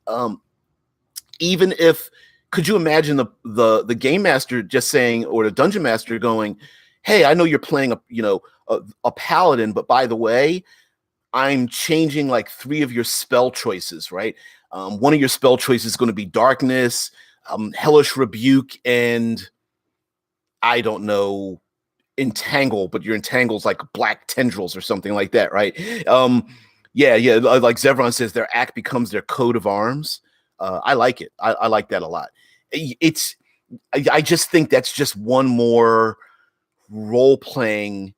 Speaker 1: Even if, could you imagine the game master just saying, or the dungeon master going, "Hey, I know you're playing a paladin, but by the way, I'm changing like 3 of your spell choices, right? One of your spell choices is going to be darkness, hellish rebuke, and I don't know, entangle, but your entangle's like black tendrils or something like that, right?" Yeah, like Zevron says, their act becomes their coat of arms. I like it. I like that a lot. I just think that's just one more role playing,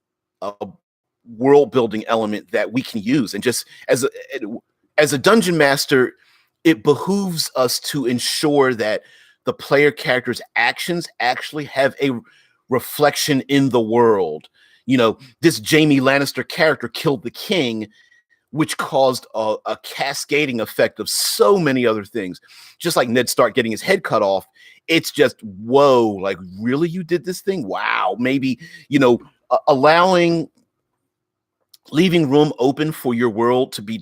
Speaker 1: world building element that we can use. And just as a dungeon master, it behooves us to ensure that the player character's actions actually have a reflection in the world. This Jaime Lannister character killed the king, which caused a cascading effect of so many other things. Just like Ned Stark getting his head cut off, it's just, whoa, like, really, you did this thing? Wow. Maybe, leaving room open for your world to be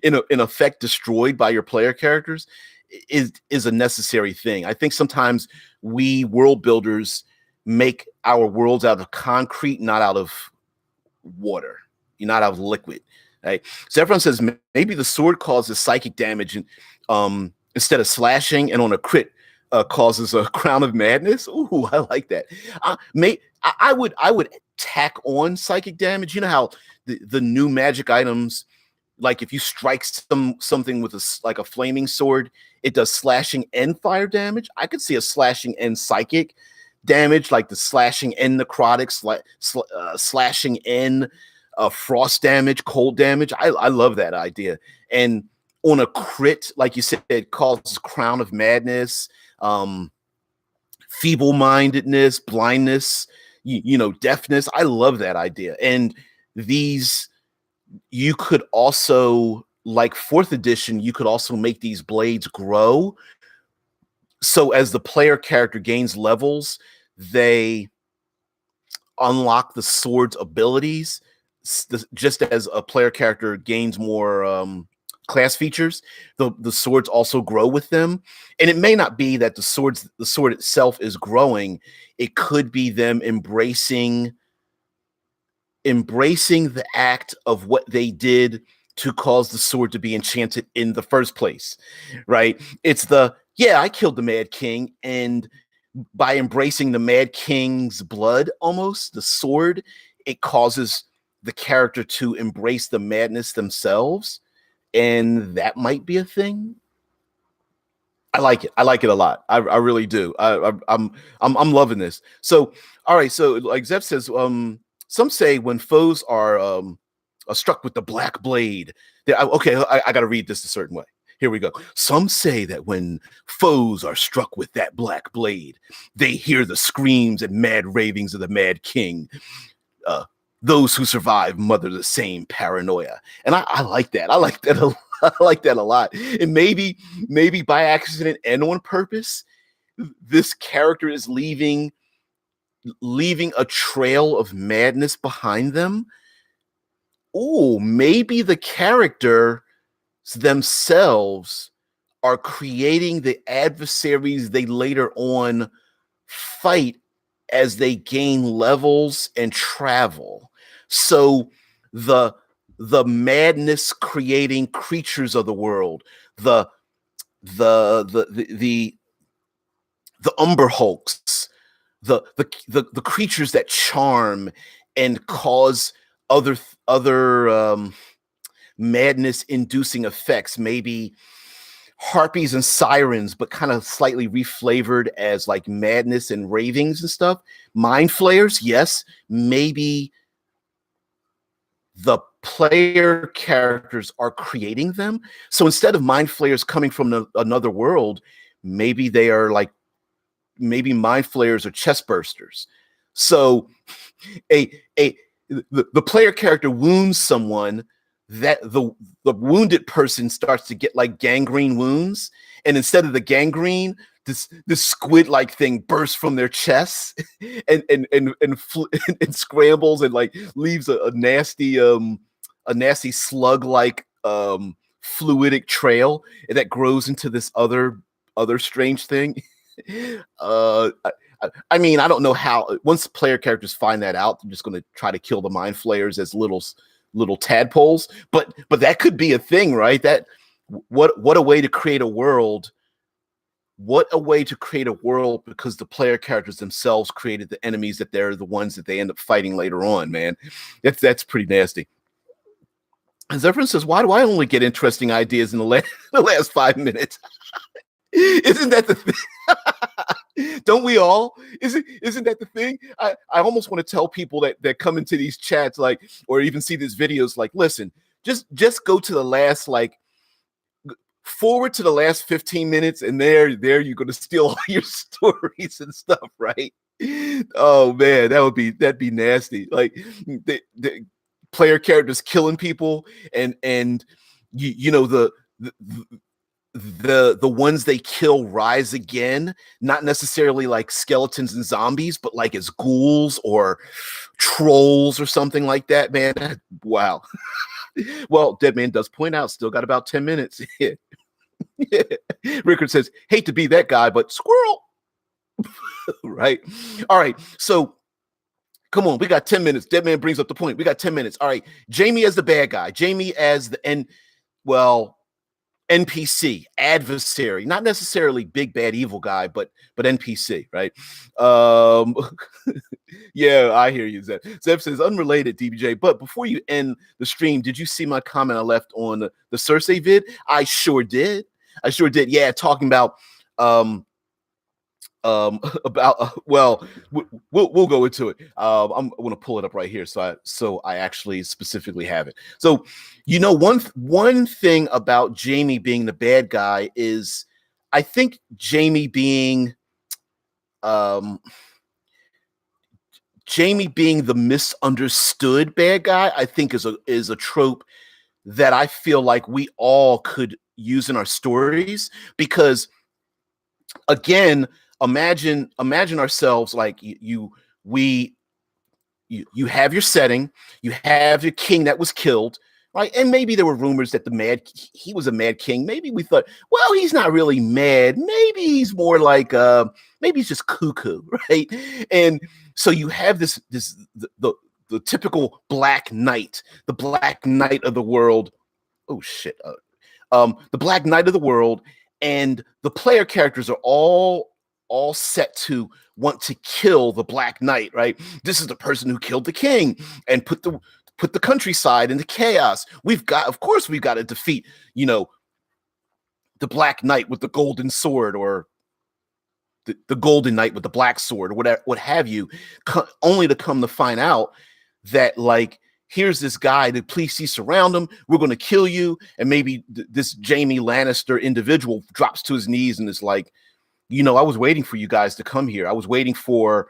Speaker 1: in effect destroyed by your player characters is a necessary thing. I think sometimes we world builders make our worlds out of concrete, not out of water, not out of liquid. Right? So everyone says maybe the sword causes psychic damage and instead of slashing, and on a crit causes a crown of madness. Ooh, I like that. I would tack on psychic damage. You know how the new magic items, like if you strike something with like a flaming sword, it does slashing and fire damage. I could see a slashing and psychic damage, like the slashing and necrotic, slashing and frost damage, cold damage. I love that idea. And on a crit, like you said, it causes crown of madness, feeble-mindedness, blindness, deafness. I love that idea. And these, you could also, like 4th edition, you could also make these blades grow. So as the player character gains levels, they unlock the sword's abilities, just as a player character gains more class features, the swords also grow with them. And it may not be that the sword itself is growing. It could be them embracing the act of what they did to cause the sword to be enchanted in the first place, right? It's I killed the Mad King, and by embracing the Mad King's blood, almost, the sword, it causes the character to embrace the madness themselves, and that might be a thing. I like it. I like it a lot. I really do. I'm loving this. So, all right. So, like Zeph says, some say when foes are struck with the black blade. I got to read this a certain way. Here we go. Some say that when foes are struck with that black blade, they hear the screams and mad ravings of the Mad King. Those who survive mother the same paranoia. And I like that. I like that a lot. I like that a lot. And maybe by accident and on purpose, this character is leaving a trail of madness behind them. Oh, maybe the character themselves are creating the adversaries they later on fight as they gain levels and travel. So the madness creating creatures of the world, the Umber Hulks, the creatures that charm and cause other madness inducing effects, maybe harpies and sirens, but kind of slightly reflavored as like madness and ravings and stuff. Mind flayers, yes. Maybe the player characters are creating them. So instead of mind flayers coming from another world, maybe they are like, maybe mind flayers are chest bursters. So the player character wounds someone, that the wounded person starts to get like gangrene wounds, and instead of the gangrene, this squid-like thing bursts from their chest and scrambles and like leaves a nasty slug-like fluidic trail, and that grows into this other strange thing. I mean, I don't know how. Once player characters find that out, they're just going to try to kill the mind flayers as little tadpoles. But that could be a thing, right? That what a way to create a world. What a way to create a world, because the player characters themselves created the enemies that they're the ones that they end up fighting later on, man. That's pretty nasty. As everyone says, why do I only get interesting ideas in the last 5 minutes? Isn't that the thing? Don't we all? Isn't that the thing? I almost want to tell people that come into these chats, like, or even see these videos, like, listen, just go to the last, like, forward to the last 15 minutes, and there you're going to steal all your stories and stuff, right? Oh man, that'd be nasty. Like the player characters killing people, and you know the ones they kill rise again, not necessarily like skeletons and zombies, but like as ghouls or trolls or something like that, man. Wow. Well, Dead Man does point out, still got about 10 minutes. Rickard says, hate to be that guy, but squirrel. Right. All right. So come on, we got 10 minutes. Dead Man brings up the point. We got 10 minutes. All right. Jaime as the bad guy. Jaime as the NPC, adversary, not necessarily big bad evil guy, but NPC, right? Yeah, I hear you, Zev. Zev says unrelated, DBJ. But before you end the stream, did you see my comment I left on the Cersei vid? I sure did. Yeah, talking about about well, we'll go into it. I'm going to pull it up right here, so I actually specifically have it. So, you know, one thing about Jaime being the bad guy is, I think Jaime being the misunderstood bad guy, I think is a trope that I feel like we all could use in our stories, because again, imagine ourselves like you have your setting, you have your king that was killed, right? And maybe there were rumors that he was a mad king. Maybe we thought, well, he's not really mad. Maybe he's more like maybe he's just cuckoo, right? And so you have the typical Black Knight, the Black Knight of the world. Oh shit. The Black Knight of the world, and the player characters are all set to want to kill the Black Knight, right? This is the person who killed the king and put the countryside into chaos. Of course we've got to defeat, you know, the Black Knight with the golden sword, or the Golden Knight with the black sword, or whatever, what have you, only to come to find out that, like, here's this guy, the police surround him, we're going to kill you. And maybe this Jaime Lannister individual drops to his knees and is like, you know, I was waiting for you guys to come here. I was waiting for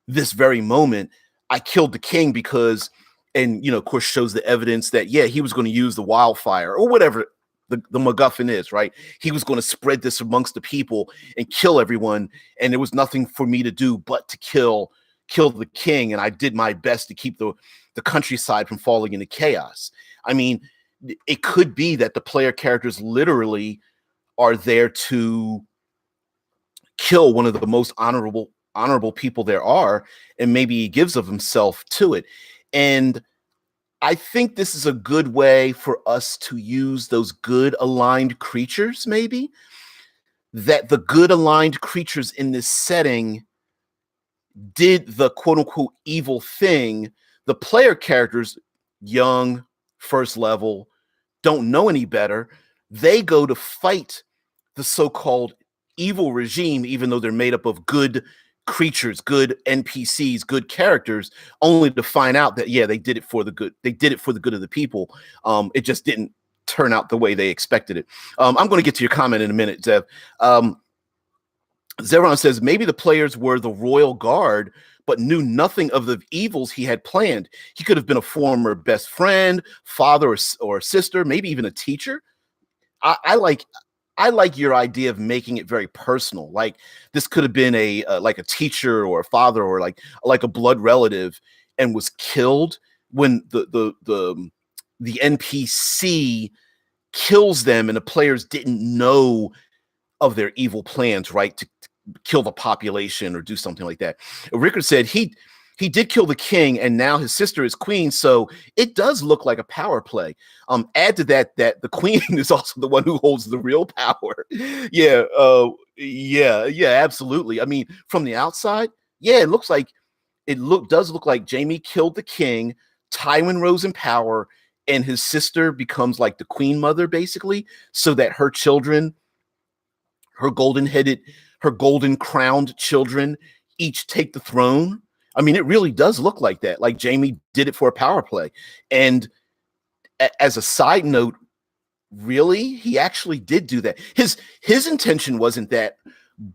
Speaker 1: this very moment. I killed the king because, and, you know, of course, shows the evidence that, yeah, he was going to use the wildfire or whatever the MacGuffin is, right? He was going to spread this amongst the people and kill everyone. And there was nothing for me to do but to kill the king. And I did my best to keep the countryside from falling into chaos. I mean, it could be that the player characters literally are there to kill one of the most honorable people there are, and maybe he gives of himself to it. And I think this is a good way for us to use those good aligned creatures, maybe, that the good aligned creatures in this setting did the quote unquote evil thing. The player characters, young, first level, don't know any better. They go to fight the so-called evil regime, even though they're made up of good creatures, good NPCs, good characters, only to find out that, yeah, they did it for the good. They did it for the good of the people. It just didn't turn out the way they expected it. I'm going to get to your comment in a minute, Zev. Zeron says maybe the players were the royal guard, but knew nothing of the evils he had planned. He could have been a former best friend, father, or sister, maybe even a teacher. I like your idea of making it very personal. Like, this could have been like a teacher or a father, or like a blood relative, and was killed when the NPC kills them, and the players didn't know of their evil plans, right? To kill the population or do something like that. Rickard said he did kill the king, and now his sister is queen, so it does look like a power play. Add to that the queen is also the one who holds the real power. Yeah, absolutely. I mean, from the outside, yeah, does look like Jaime killed the king, Tywin rose in power, and his sister becomes like the queen mother, basically, so that her children, her golden crowned children, each take the throne. I mean, it really does look like that. Like, Jaime did it for a power play. And as a side note, really, he actually did do that. His intention wasn't that,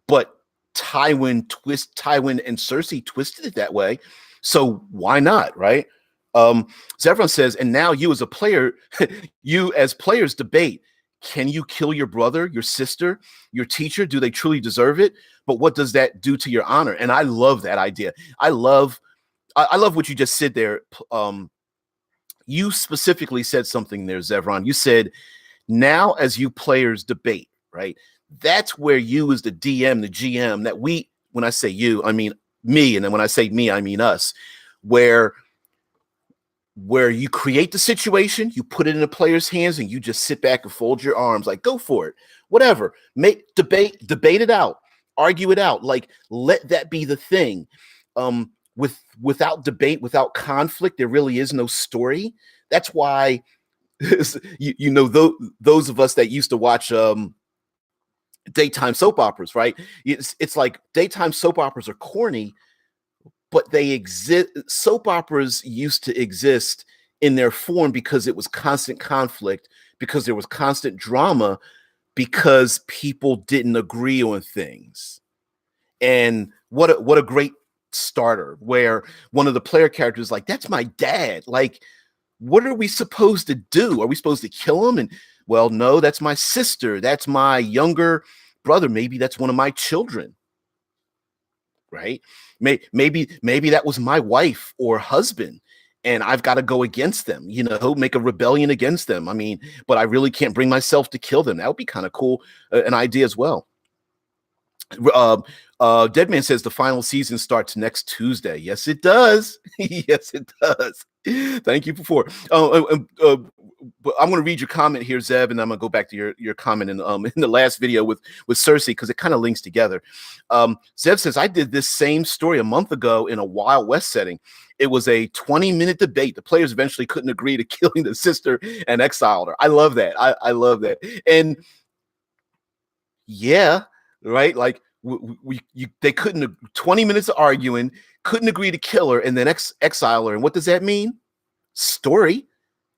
Speaker 1: but Tywin and Cersei twisted it that way. So why not, right? Zevron says, and now you as a player, you as players debate, can you kill your brother, your sister, your teacher? Do they truly deserve it? But what does that do to your honor? And I love that idea. I love what you just said there. You specifically said something there, Zevron. You said, now as you players debate, right? That's where you as the DM, the GM, that we, when I say you, I mean me, and then when I say me, I mean us, where you create the situation, you put it in the player's hands, and you just sit back and fold your arms, like, go for it, whatever, make debate it out, argue it out, like, let that be the thing. Without debate, without conflict, there really is no story. That's why those of us that used to watch daytime soap operas, right? It's like daytime soap operas are corny, but they exist. Soap operas used to exist in their form because it was constant conflict, because there was constant drama, because people didn't agree on things. And what a great starter, where one of the player characters is like, that's my dad. Like, what are we supposed to do? Are we supposed to kill him? And, well, no, that's my sister. That's my younger brother. Maybe that's one of my children, right? Maybe that was my wife or husband, and I've got to go against them, make a rebellion against them. I mean, but I really can't bring myself to kill them. That would be kind of cool, an idea as well. Deadman says the final season starts next Tuesday. Yes, it does. Yes, it does. Thank you for but I'm going to read your comment here, Zeb, and I'm going to go back to your comment in the last video with Cersei, because it kind of links together. Zeb says, I did this same story a month ago in a Wild West setting. It was a 20-minute debate. The players eventually couldn't agree to killing the sister and exiled her. I love that. I love that. And yeah, right? Like they couldn't, 20 minutes of arguing, couldn't agree to kill her, and then exile her. And what does that mean? Story,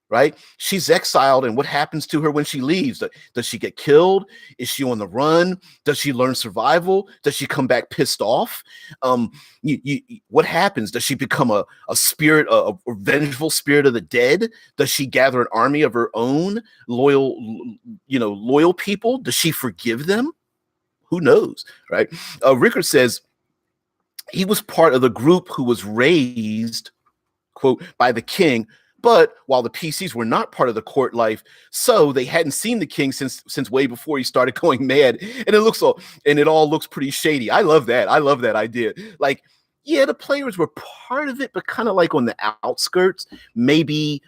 Speaker 1: right? She's exiled, and what happens to her when she leaves? Does she get killed? Is she on the run? Does she learn survival? Does she come back pissed off? What happens? Does she become a spirit, a vengeful spirit of the dead? Does she gather an army of her own loyal people? Does she forgive them? Who knows, right? Rickard says he was part of the group who was raised, quote, by the king, but while the PCs were not part of the court life, so they hadn't seen the king since way before he started going mad, and it all looks pretty shady. I love that. I love that idea. Like, yeah, the players were part of it, but kind of like on the outskirts, maybe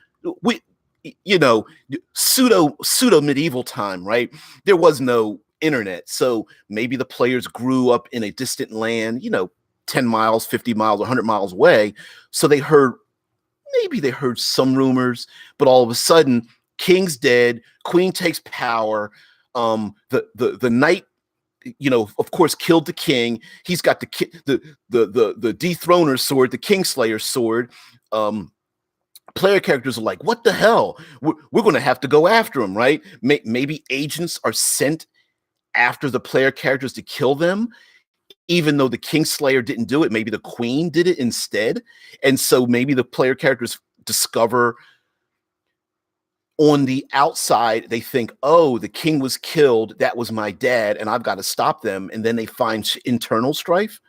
Speaker 1: pseudo medieval time, right? There was no internet, so maybe the players grew up in a distant land, 10 miles, 50 miles, 100 miles away, so they heard some rumors, but all of a sudden, king's dead, queen takes power, the knight, of course, killed the king. He's got the dethroner's sword, the kingslayer's sword. Player characters are like, what the hell? We're going to have to go after him, right? Maybe agents are sent after the player characters to kill them, even though the Kingslayer didn't do it. Maybe the queen did it instead. And so maybe the player characters discover on the outside, they think, oh, the king was killed. That was my dad, and I've got to stop them. And then they find internal strife.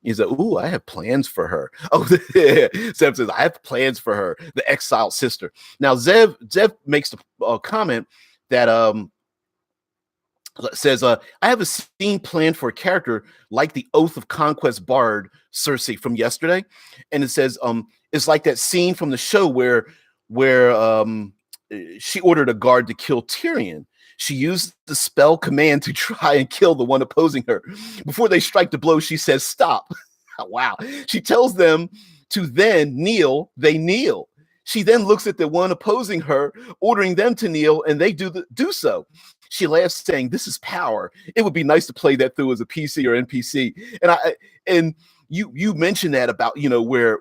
Speaker 1: He's like, ooh, I have plans for her. Oh, Zev says, I have plans for her, the exiled sister. Now, Zev makes a comment that says, I have a scene planned for a character like the Oath of Conquest bard Cersei from yesterday. And it says, it's like that scene from the show where she ordered a guard to kill Tyrion. She used the spell command to try and kill the one opposing her. Before they strike the blow, she says, stop. Wow. She tells them to then kneel. They kneel. She then looks at the one opposing her, ordering them to kneel, and they do so. She laughs, saying, this is power. It would be nice to play that through as a PC or NPC. And you mentioned that about, where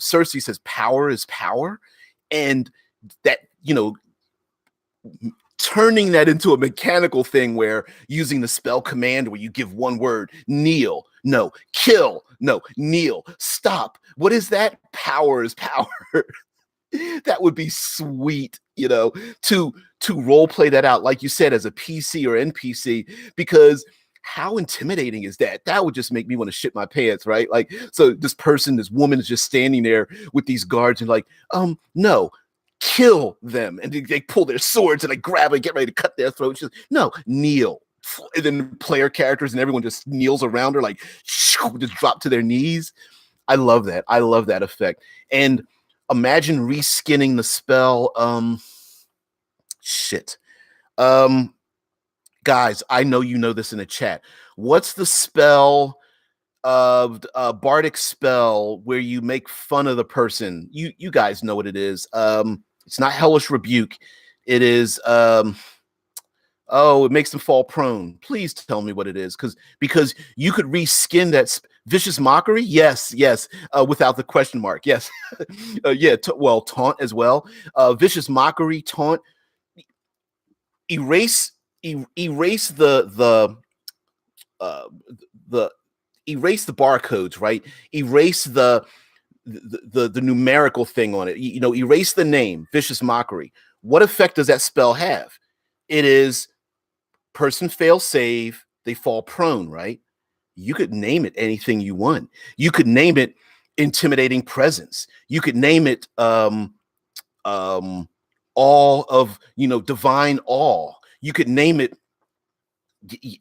Speaker 1: Cersei says power is power, and that, turning that into a mechanical thing where using the spell command where you give one word, kneel, no, kill, no, kneel, stop. What is that? Power is power. That would be sweet, to role play that out, like you said, as a PC or NPC, because how intimidating is that? That would just make me want to shit my pants, right? Like, so this woman is just standing there with these guards and like, no, kill them. And they pull their swords and they grab and get ready to cut their throats. No, kneel. and then player characters and everyone just kneels around her, like just drop to their knees. I love that. I love that effect. And imagine reskinning the spell. Shit. Um, Guys, I know you know this in the chat. What's the spell of bardic spell where you make fun of the person? You guys know what it is. It's not hellish rebuke. It is oh, it makes them fall prone. Please tell me what it is, because you could reskin that vicious mockery. Yes, yes, without the question mark. Yes, yeah. Well, taunt as well. Vicious mockery, taunt. Erase, erase uh, the erase the barcodes, right? Erase the numerical thing on it. You know, erase the name, vicious mockery. What effect does that spell have? It is person fails save, they fall prone, right? You could name it anything you want. You could name it intimidating presence. You could name it all of, divine awe. You could name it,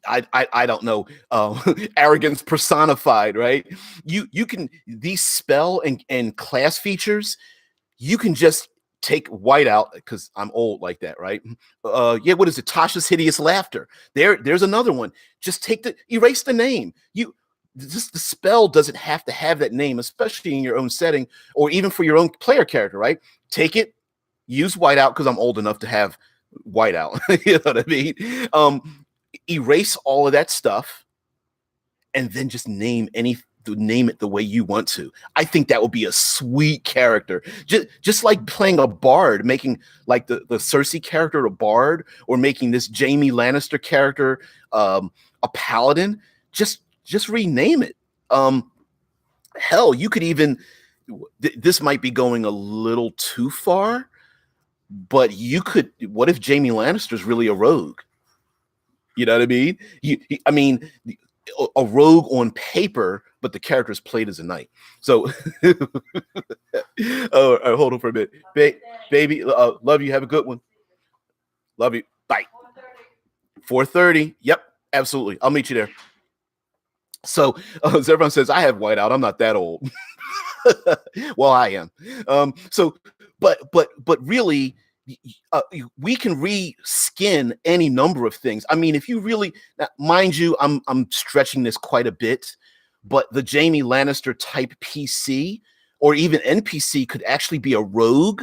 Speaker 1: I don't know, arrogance personified, right? You can, these spell and class features, you can just take white out, because I'm old like that, right? Yeah, what is it? Tasha's hideous laughter. There's another one. Just erase the name. The spell doesn't have to have that name, especially in your own setting, or even for your own player character, right? Take it, use whiteout, because I'm old enough to have whiteout. You know what I mean? Erase all of that stuff, and then just name it the way you want to. I think that would be a sweet character. Just like playing a bard, making like the Cersei character a bard, or making this Jaime Lannister character a paladin. Just rename it. Hell, you could even, this might be going a little too far, but what if Jaime Lannister's really a rogue? You know what I mean? I mean, a rogue on paper, but the character is played as a knight. So, all right, hold on for a minute, baby. Love you. Have a good one. Love you. Bye. 4:30. Yep, absolutely. I'll meet you there. So, as everyone says, I have whiteout. I'm not that old. Well, I am. But really, we can reskin any number of things. I mean, if you really, now, mind you, I'm stretching this quite a bit, but the Jaime Lannister type PC or even NPC could actually be a rogue,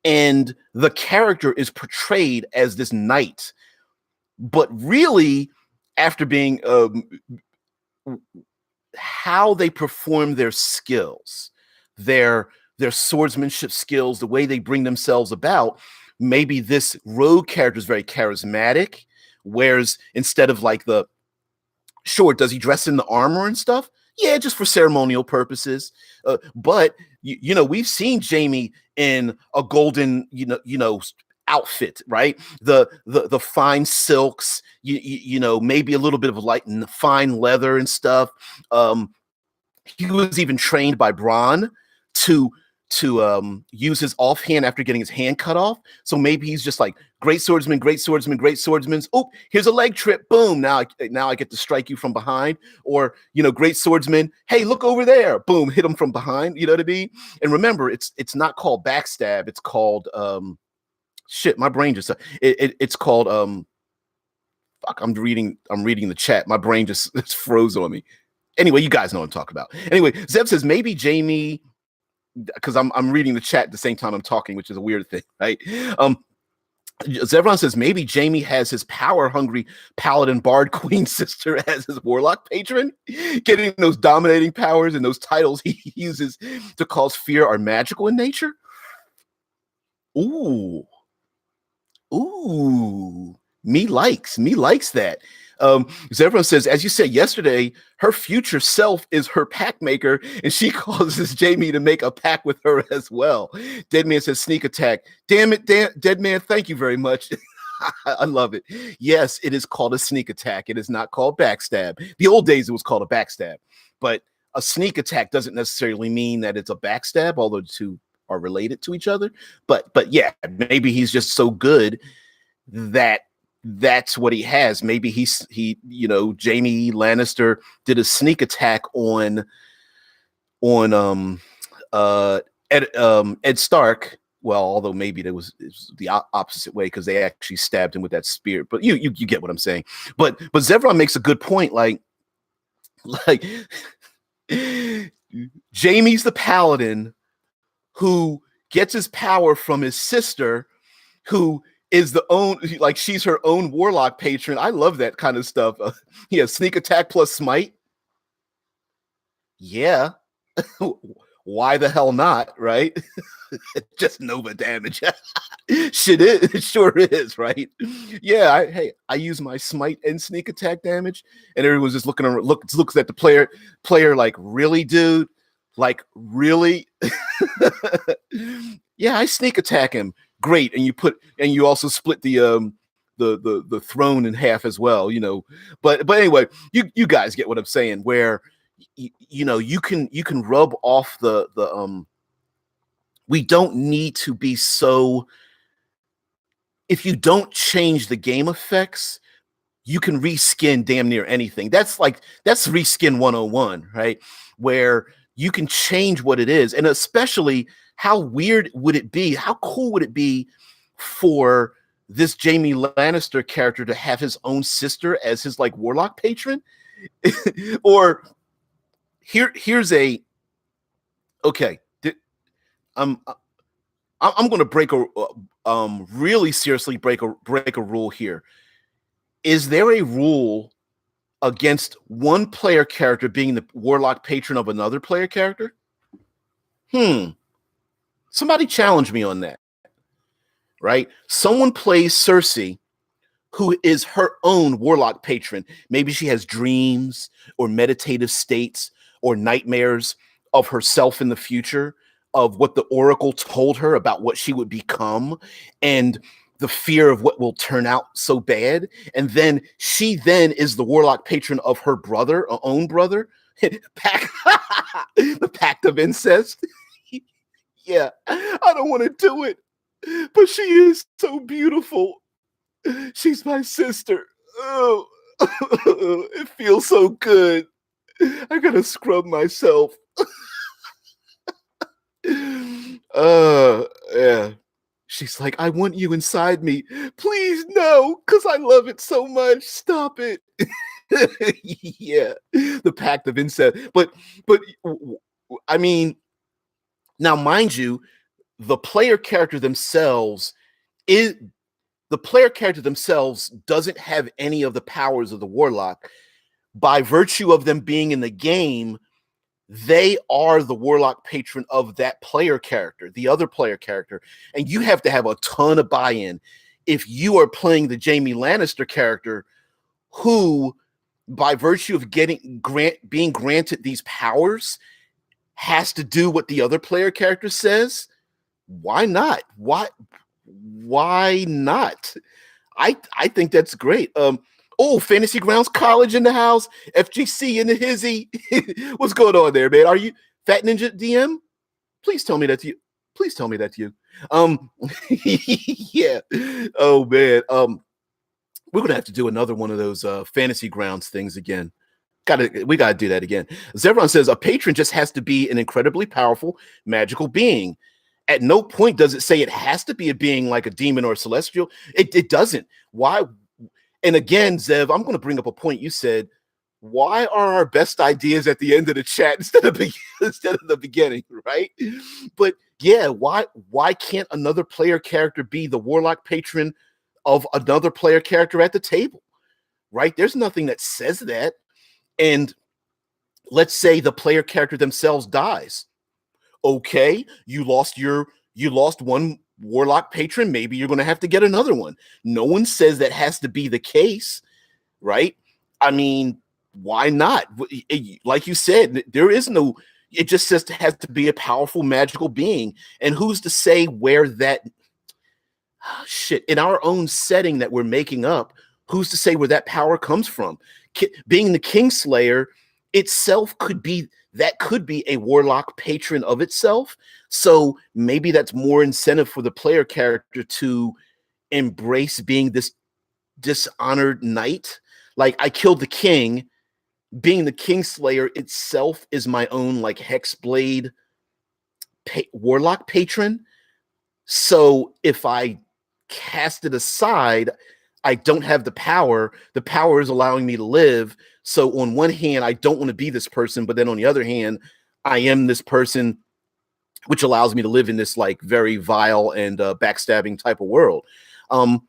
Speaker 1: and the character is portrayed as this knight, but really, after being how they perform their skills, their swordsmanship skills, the way they bring themselves about. Maybe this rogue character is very charismatic, whereas instead of like does he dress in the armor and stuff? Yeah, just for ceremonial purposes. But we've seen Jaime in a golden, outfit, right? The fine silks, maybe a little bit of light and fine leather and stuff. He was even trained by Bronn to use his offhand after getting his hand cut off. So maybe he's just like great swordsman, great swordsman, great swordsman. Oh, here's a leg trip. Boom. Now I get to strike you from behind. Or, great swordsman. Hey, look over there. Boom. Hit him from behind. You know what I mean? And remember, it's not called backstab. It's called shit. My brain just it's called fuck. I'm reading the chat. My brain just froze on me. Anyway, you guys know what I'm talking about. Anyway, Zeb says maybe Jaime, because I'm reading the chat at the same time I'm talking, which is a weird thing, right? Zevron says maybe Jaime has his power-hungry paladin bard queen sister as his warlock patron, getting those dominating powers and those titles he uses to cause fear are magical in nature. Ooh, me likes that. Zevron says, as you said yesterday, her future self is her pack maker, and she causes Jaime to make a pack with her as well. Deadman says, sneak attack. Damn it, Deadman, thank you very much. I love it. Yes, it is called a sneak attack. It is not called backstab. The old days, it was called a backstab. But a sneak attack doesn't necessarily mean that it's a backstab, although the two are related to each other. But yeah, maybe he's just so good that that's what he has. Maybe he, Jaime Lannister did a sneak attack on uh Ed Stark. Well, although maybe it was the opposite way because they actually stabbed him with that spear. But you get what I'm saying. But Zevron makes a good point. Like Jaime's the paladin who gets his power from his sister, who is she's her own warlock patron. I love that kind of stuff. Sneak attack plus smite. Yeah. Why the hell not, right? Just Nova damage. Shit is, it sure is, right? Yeah, I use my smite and sneak attack damage, and everyone's just looks at the player like, really, dude? Like, really? Yeah, I sneak attack him. Great. And you also split the throne in half as well, But anyway, you guys get what I'm saying, where you can rub off the we don't need to be so. If you don't change the game effects, you can reskin damn near anything. That's reskin 101, right? Where you can change what it is. And especially, how weird would it be? How cool would it be for this Jaime Lannister character to have his own sister as his warlock patron? Or here's a okay. I'm going to break really seriously break a rule here. Is there a rule against one player character being the warlock patron of another player character? Somebody challenge me on that. Right? Someone plays Cersei, who is her own warlock patron. Maybe she has dreams or meditative states or nightmares of herself in the future, of what the Oracle told her about what she would become, and the fear of what will turn out so bad. And then she is the warlock patron of her brother, her own brother. The pact of incest. Yeah, I don't want to do it, but she is so beautiful. She's my sister. Oh, it feels so good. I gotta scrub myself. Yeah. She's like, I want you inside me. Please, no, because I love it so much. Stop it. Yeah, the pact of incest. But I mean, now mind you, the player character themselves doesn't have any of the powers of the warlock. By virtue of them being in the game, they are the warlock patron of that player character, the other player character. And you have to have a ton of buy-in if you are playing the Jaime Lannister character, who, by virtue of being granted these powers, has to do what the other player character says. Why not? Why not? I think that's great. Fantasy Grounds College in the house, FGC in the hizzy. What's going on there, man? Are you Fat Ninja DM? Please tell me that's you. Please tell me that's you. Yeah. Oh man. We're gonna have to do another one of those Fantasy Grounds things again. We gotta do that again. Zevron says a patron just has to be an incredibly powerful magical being. At no point does it say it has to be a being like a demon or a celestial. It doesn't. Why? And again, Zev, I'm going to bring up a point you said. Why are our best ideas at the end of the chat instead of the beginning, right? But yeah, why can't another player character be the warlock patron of another player character at the table, right? There's nothing that says that. And let's say the player character themselves dies. Okay, you lost one warlock patron. Maybe you're going to have to get another one. No one says that has to be the case, right? I mean, why not? Like you said, there is no. It just says it has to be a powerful magical being, and who's to say where that shit in our own setting that we're making up? Who's to say where that power comes from? Being the Kingslayer itself could be a warlock patron of itself. So maybe that's more incentive for the player character to embrace being this dishonored knight. Like I killed the king. Being the Kingslayer itself is my own like hexblade warlock patron. So if I cast it aside, I don't have the power. The power is allowing me to live. So on one hand, I don't want to be this person, but then on the other hand, I am this person, which allows me to live in this like very vile and backstabbing type of world. Zevron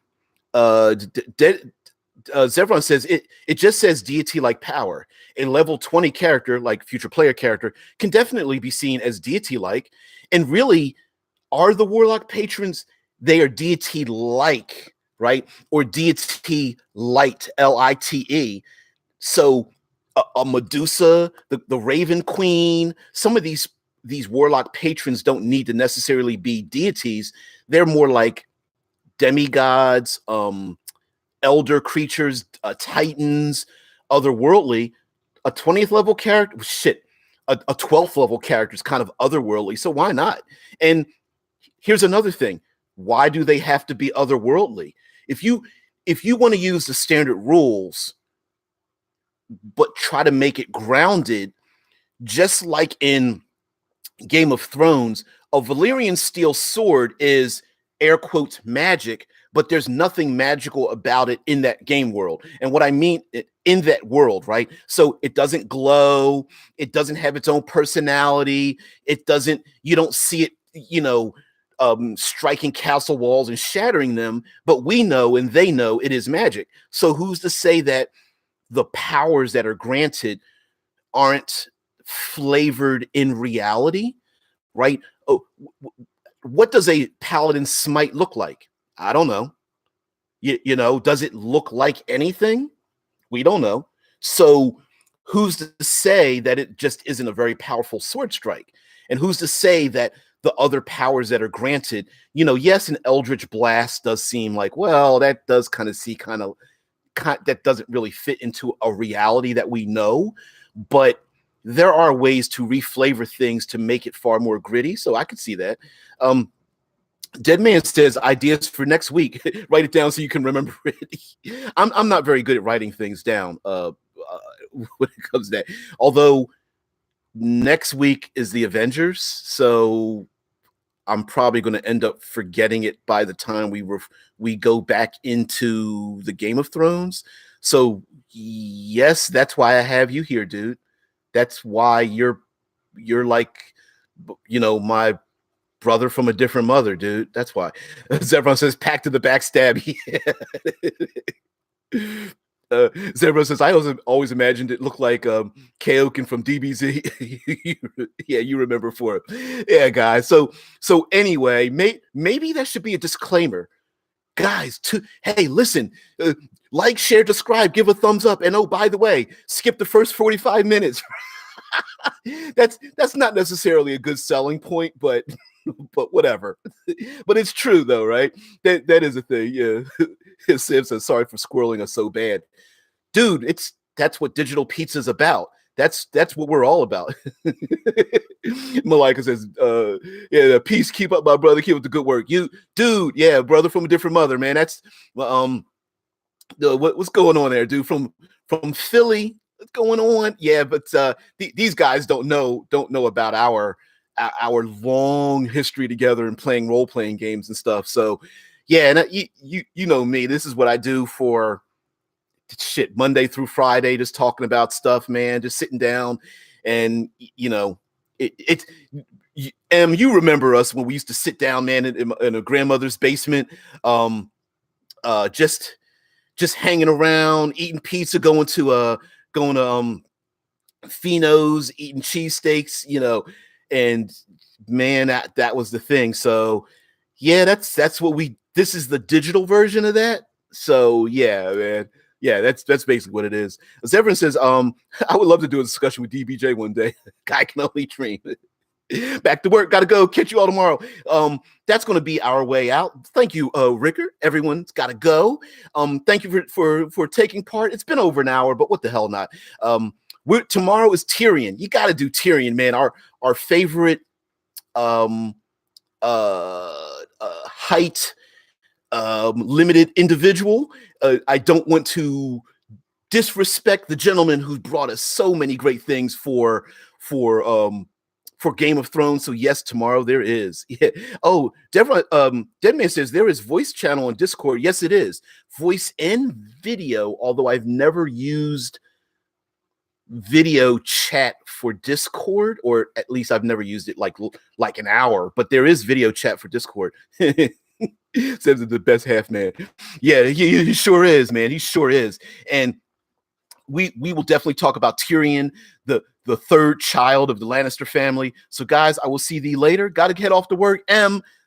Speaker 1: says it just says deity like power. A level 20 character, like future player character, can definitely be seen as deity like. And really, are the warlock patrons, they are deity like, right? Or deity light, Lite. So a Medusa, the Raven Queen, some of these warlock patrons don't need to necessarily be deities. They're more like demigods, elder creatures, titans, otherworldly. A 20th level character, a 12th level character is kind of otherworldly. So why not? And here's another thing. Why do they have to be otherworldly? If you want to use the standard rules, but try to make it grounded, just like in Game of Thrones, a Valyrian steel sword is air quotes magic, but there's nothing magical about it in that game world. And what I mean in that world, right? So it doesn't glow, it doesn't have its own personality, you don't see it, striking castle walls and shattering them, but we know and they know it is magic. So who's to say that the powers that are granted aren't flavored in reality, right? Oh, what does a paladin smite look like? I don't know. Does it look like anything? We don't know. So who's to say that it just isn't a very powerful sword strike? And who's to say that the other powers that are granted, yes, an Eldritch Blast does seem like, well, that does that doesn't really fit into a reality that we know, but there are ways to reflavor things to make it far more gritty. So I could see that. Dead Man says ideas for next week. Write it down so you can remember it. I'm not very good at writing things down when it comes to that. Although next week is the Avengers, so I'm probably going to end up forgetting it by the time we go back into the Game of Thrones. So yes, that's why I have you here, dude. That's why you're like, my brother from a different mother, dude. That's why. Zevron says, pack to the backstab. Zebra says, I always imagined it looked like Kaoken from DBZ. Yeah, you remember for it. Yeah, guys. So anyway, maybe that should be a disclaimer. Guys, hey, listen, like, share, subscribe, give a thumbs up. And oh, by the way, skip the first 45 minutes. That's not necessarily a good selling point, but whatever. But it's true though, right? That is a thing. Yeah. Sim says, sorry for squirreling us so bad. Dude, that's what digital pizza is about. That's what we're all about. Malika says, yeah, peace, keep up, my brother, keep up the good work. You, dude, yeah, brother from a different mother, man. That's what's going on there, dude? From Philly. What's going on? Yeah, but these guys don't know about our long history together and playing role-playing games and stuff. So yeah, and you know me, this is what I do for Monday through Friday, just talking about stuff, man, just sitting down. And you remember us when we used to sit down, man, in a grandmother's basement, just hanging around, eating pizza, going to Fino's, eating cheesesteaks, and man, that was the thing. So yeah, that's what this is the digital version of that. So yeah, man. Yeah, that's basically what it is. As everyone says, I would love to do a discussion with DBJ one day. Guy can only dream. Back to work, gotta go. Catch you all tomorrow. That's going to be our way out. Thank you, Ricker. Everyone's got to go. Thank you for taking part. It's been over an hour, but what the hell not? Tomorrow is Tyrion. You got to do Tyrion, man. Our favorite height limited individual. I don't want to disrespect the gentleman who brought us so many great things for Game of Thrones. So yes, tomorrow there is. Yeah. Oh, Deadman says there is voice channel on Discord. Yes, it is voice and video. Although I've never used video chat for Discord, or at least I've never used it like an hour. But there is video chat for Discord. Says it's the best half man. Yeah, he sure is, man. He sure is. And we will definitely talk about Tyrion, the third child of the Lannister family. So guys, I will see thee later. Gotta head off to work.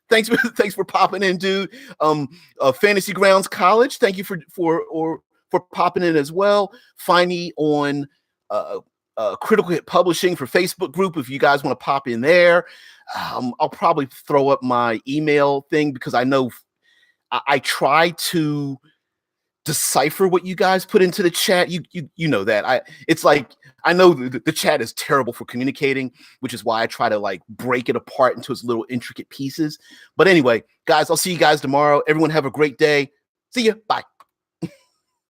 Speaker 1: Thanks for popping in, dude. Fantasy Grounds College, thank you for popping in as well. Find me on Critical Hit Publishing for Facebook group if you guys want to pop in there. I'll probably throw up my email thing because I know I try to decipher what you guys put into the chat. You know that it's like I know the chat is terrible for communicating, which is why I try to like break it apart into its little intricate pieces. But anyway, guys, I'll see you guys tomorrow. Everyone have a great day. See ya. Bye.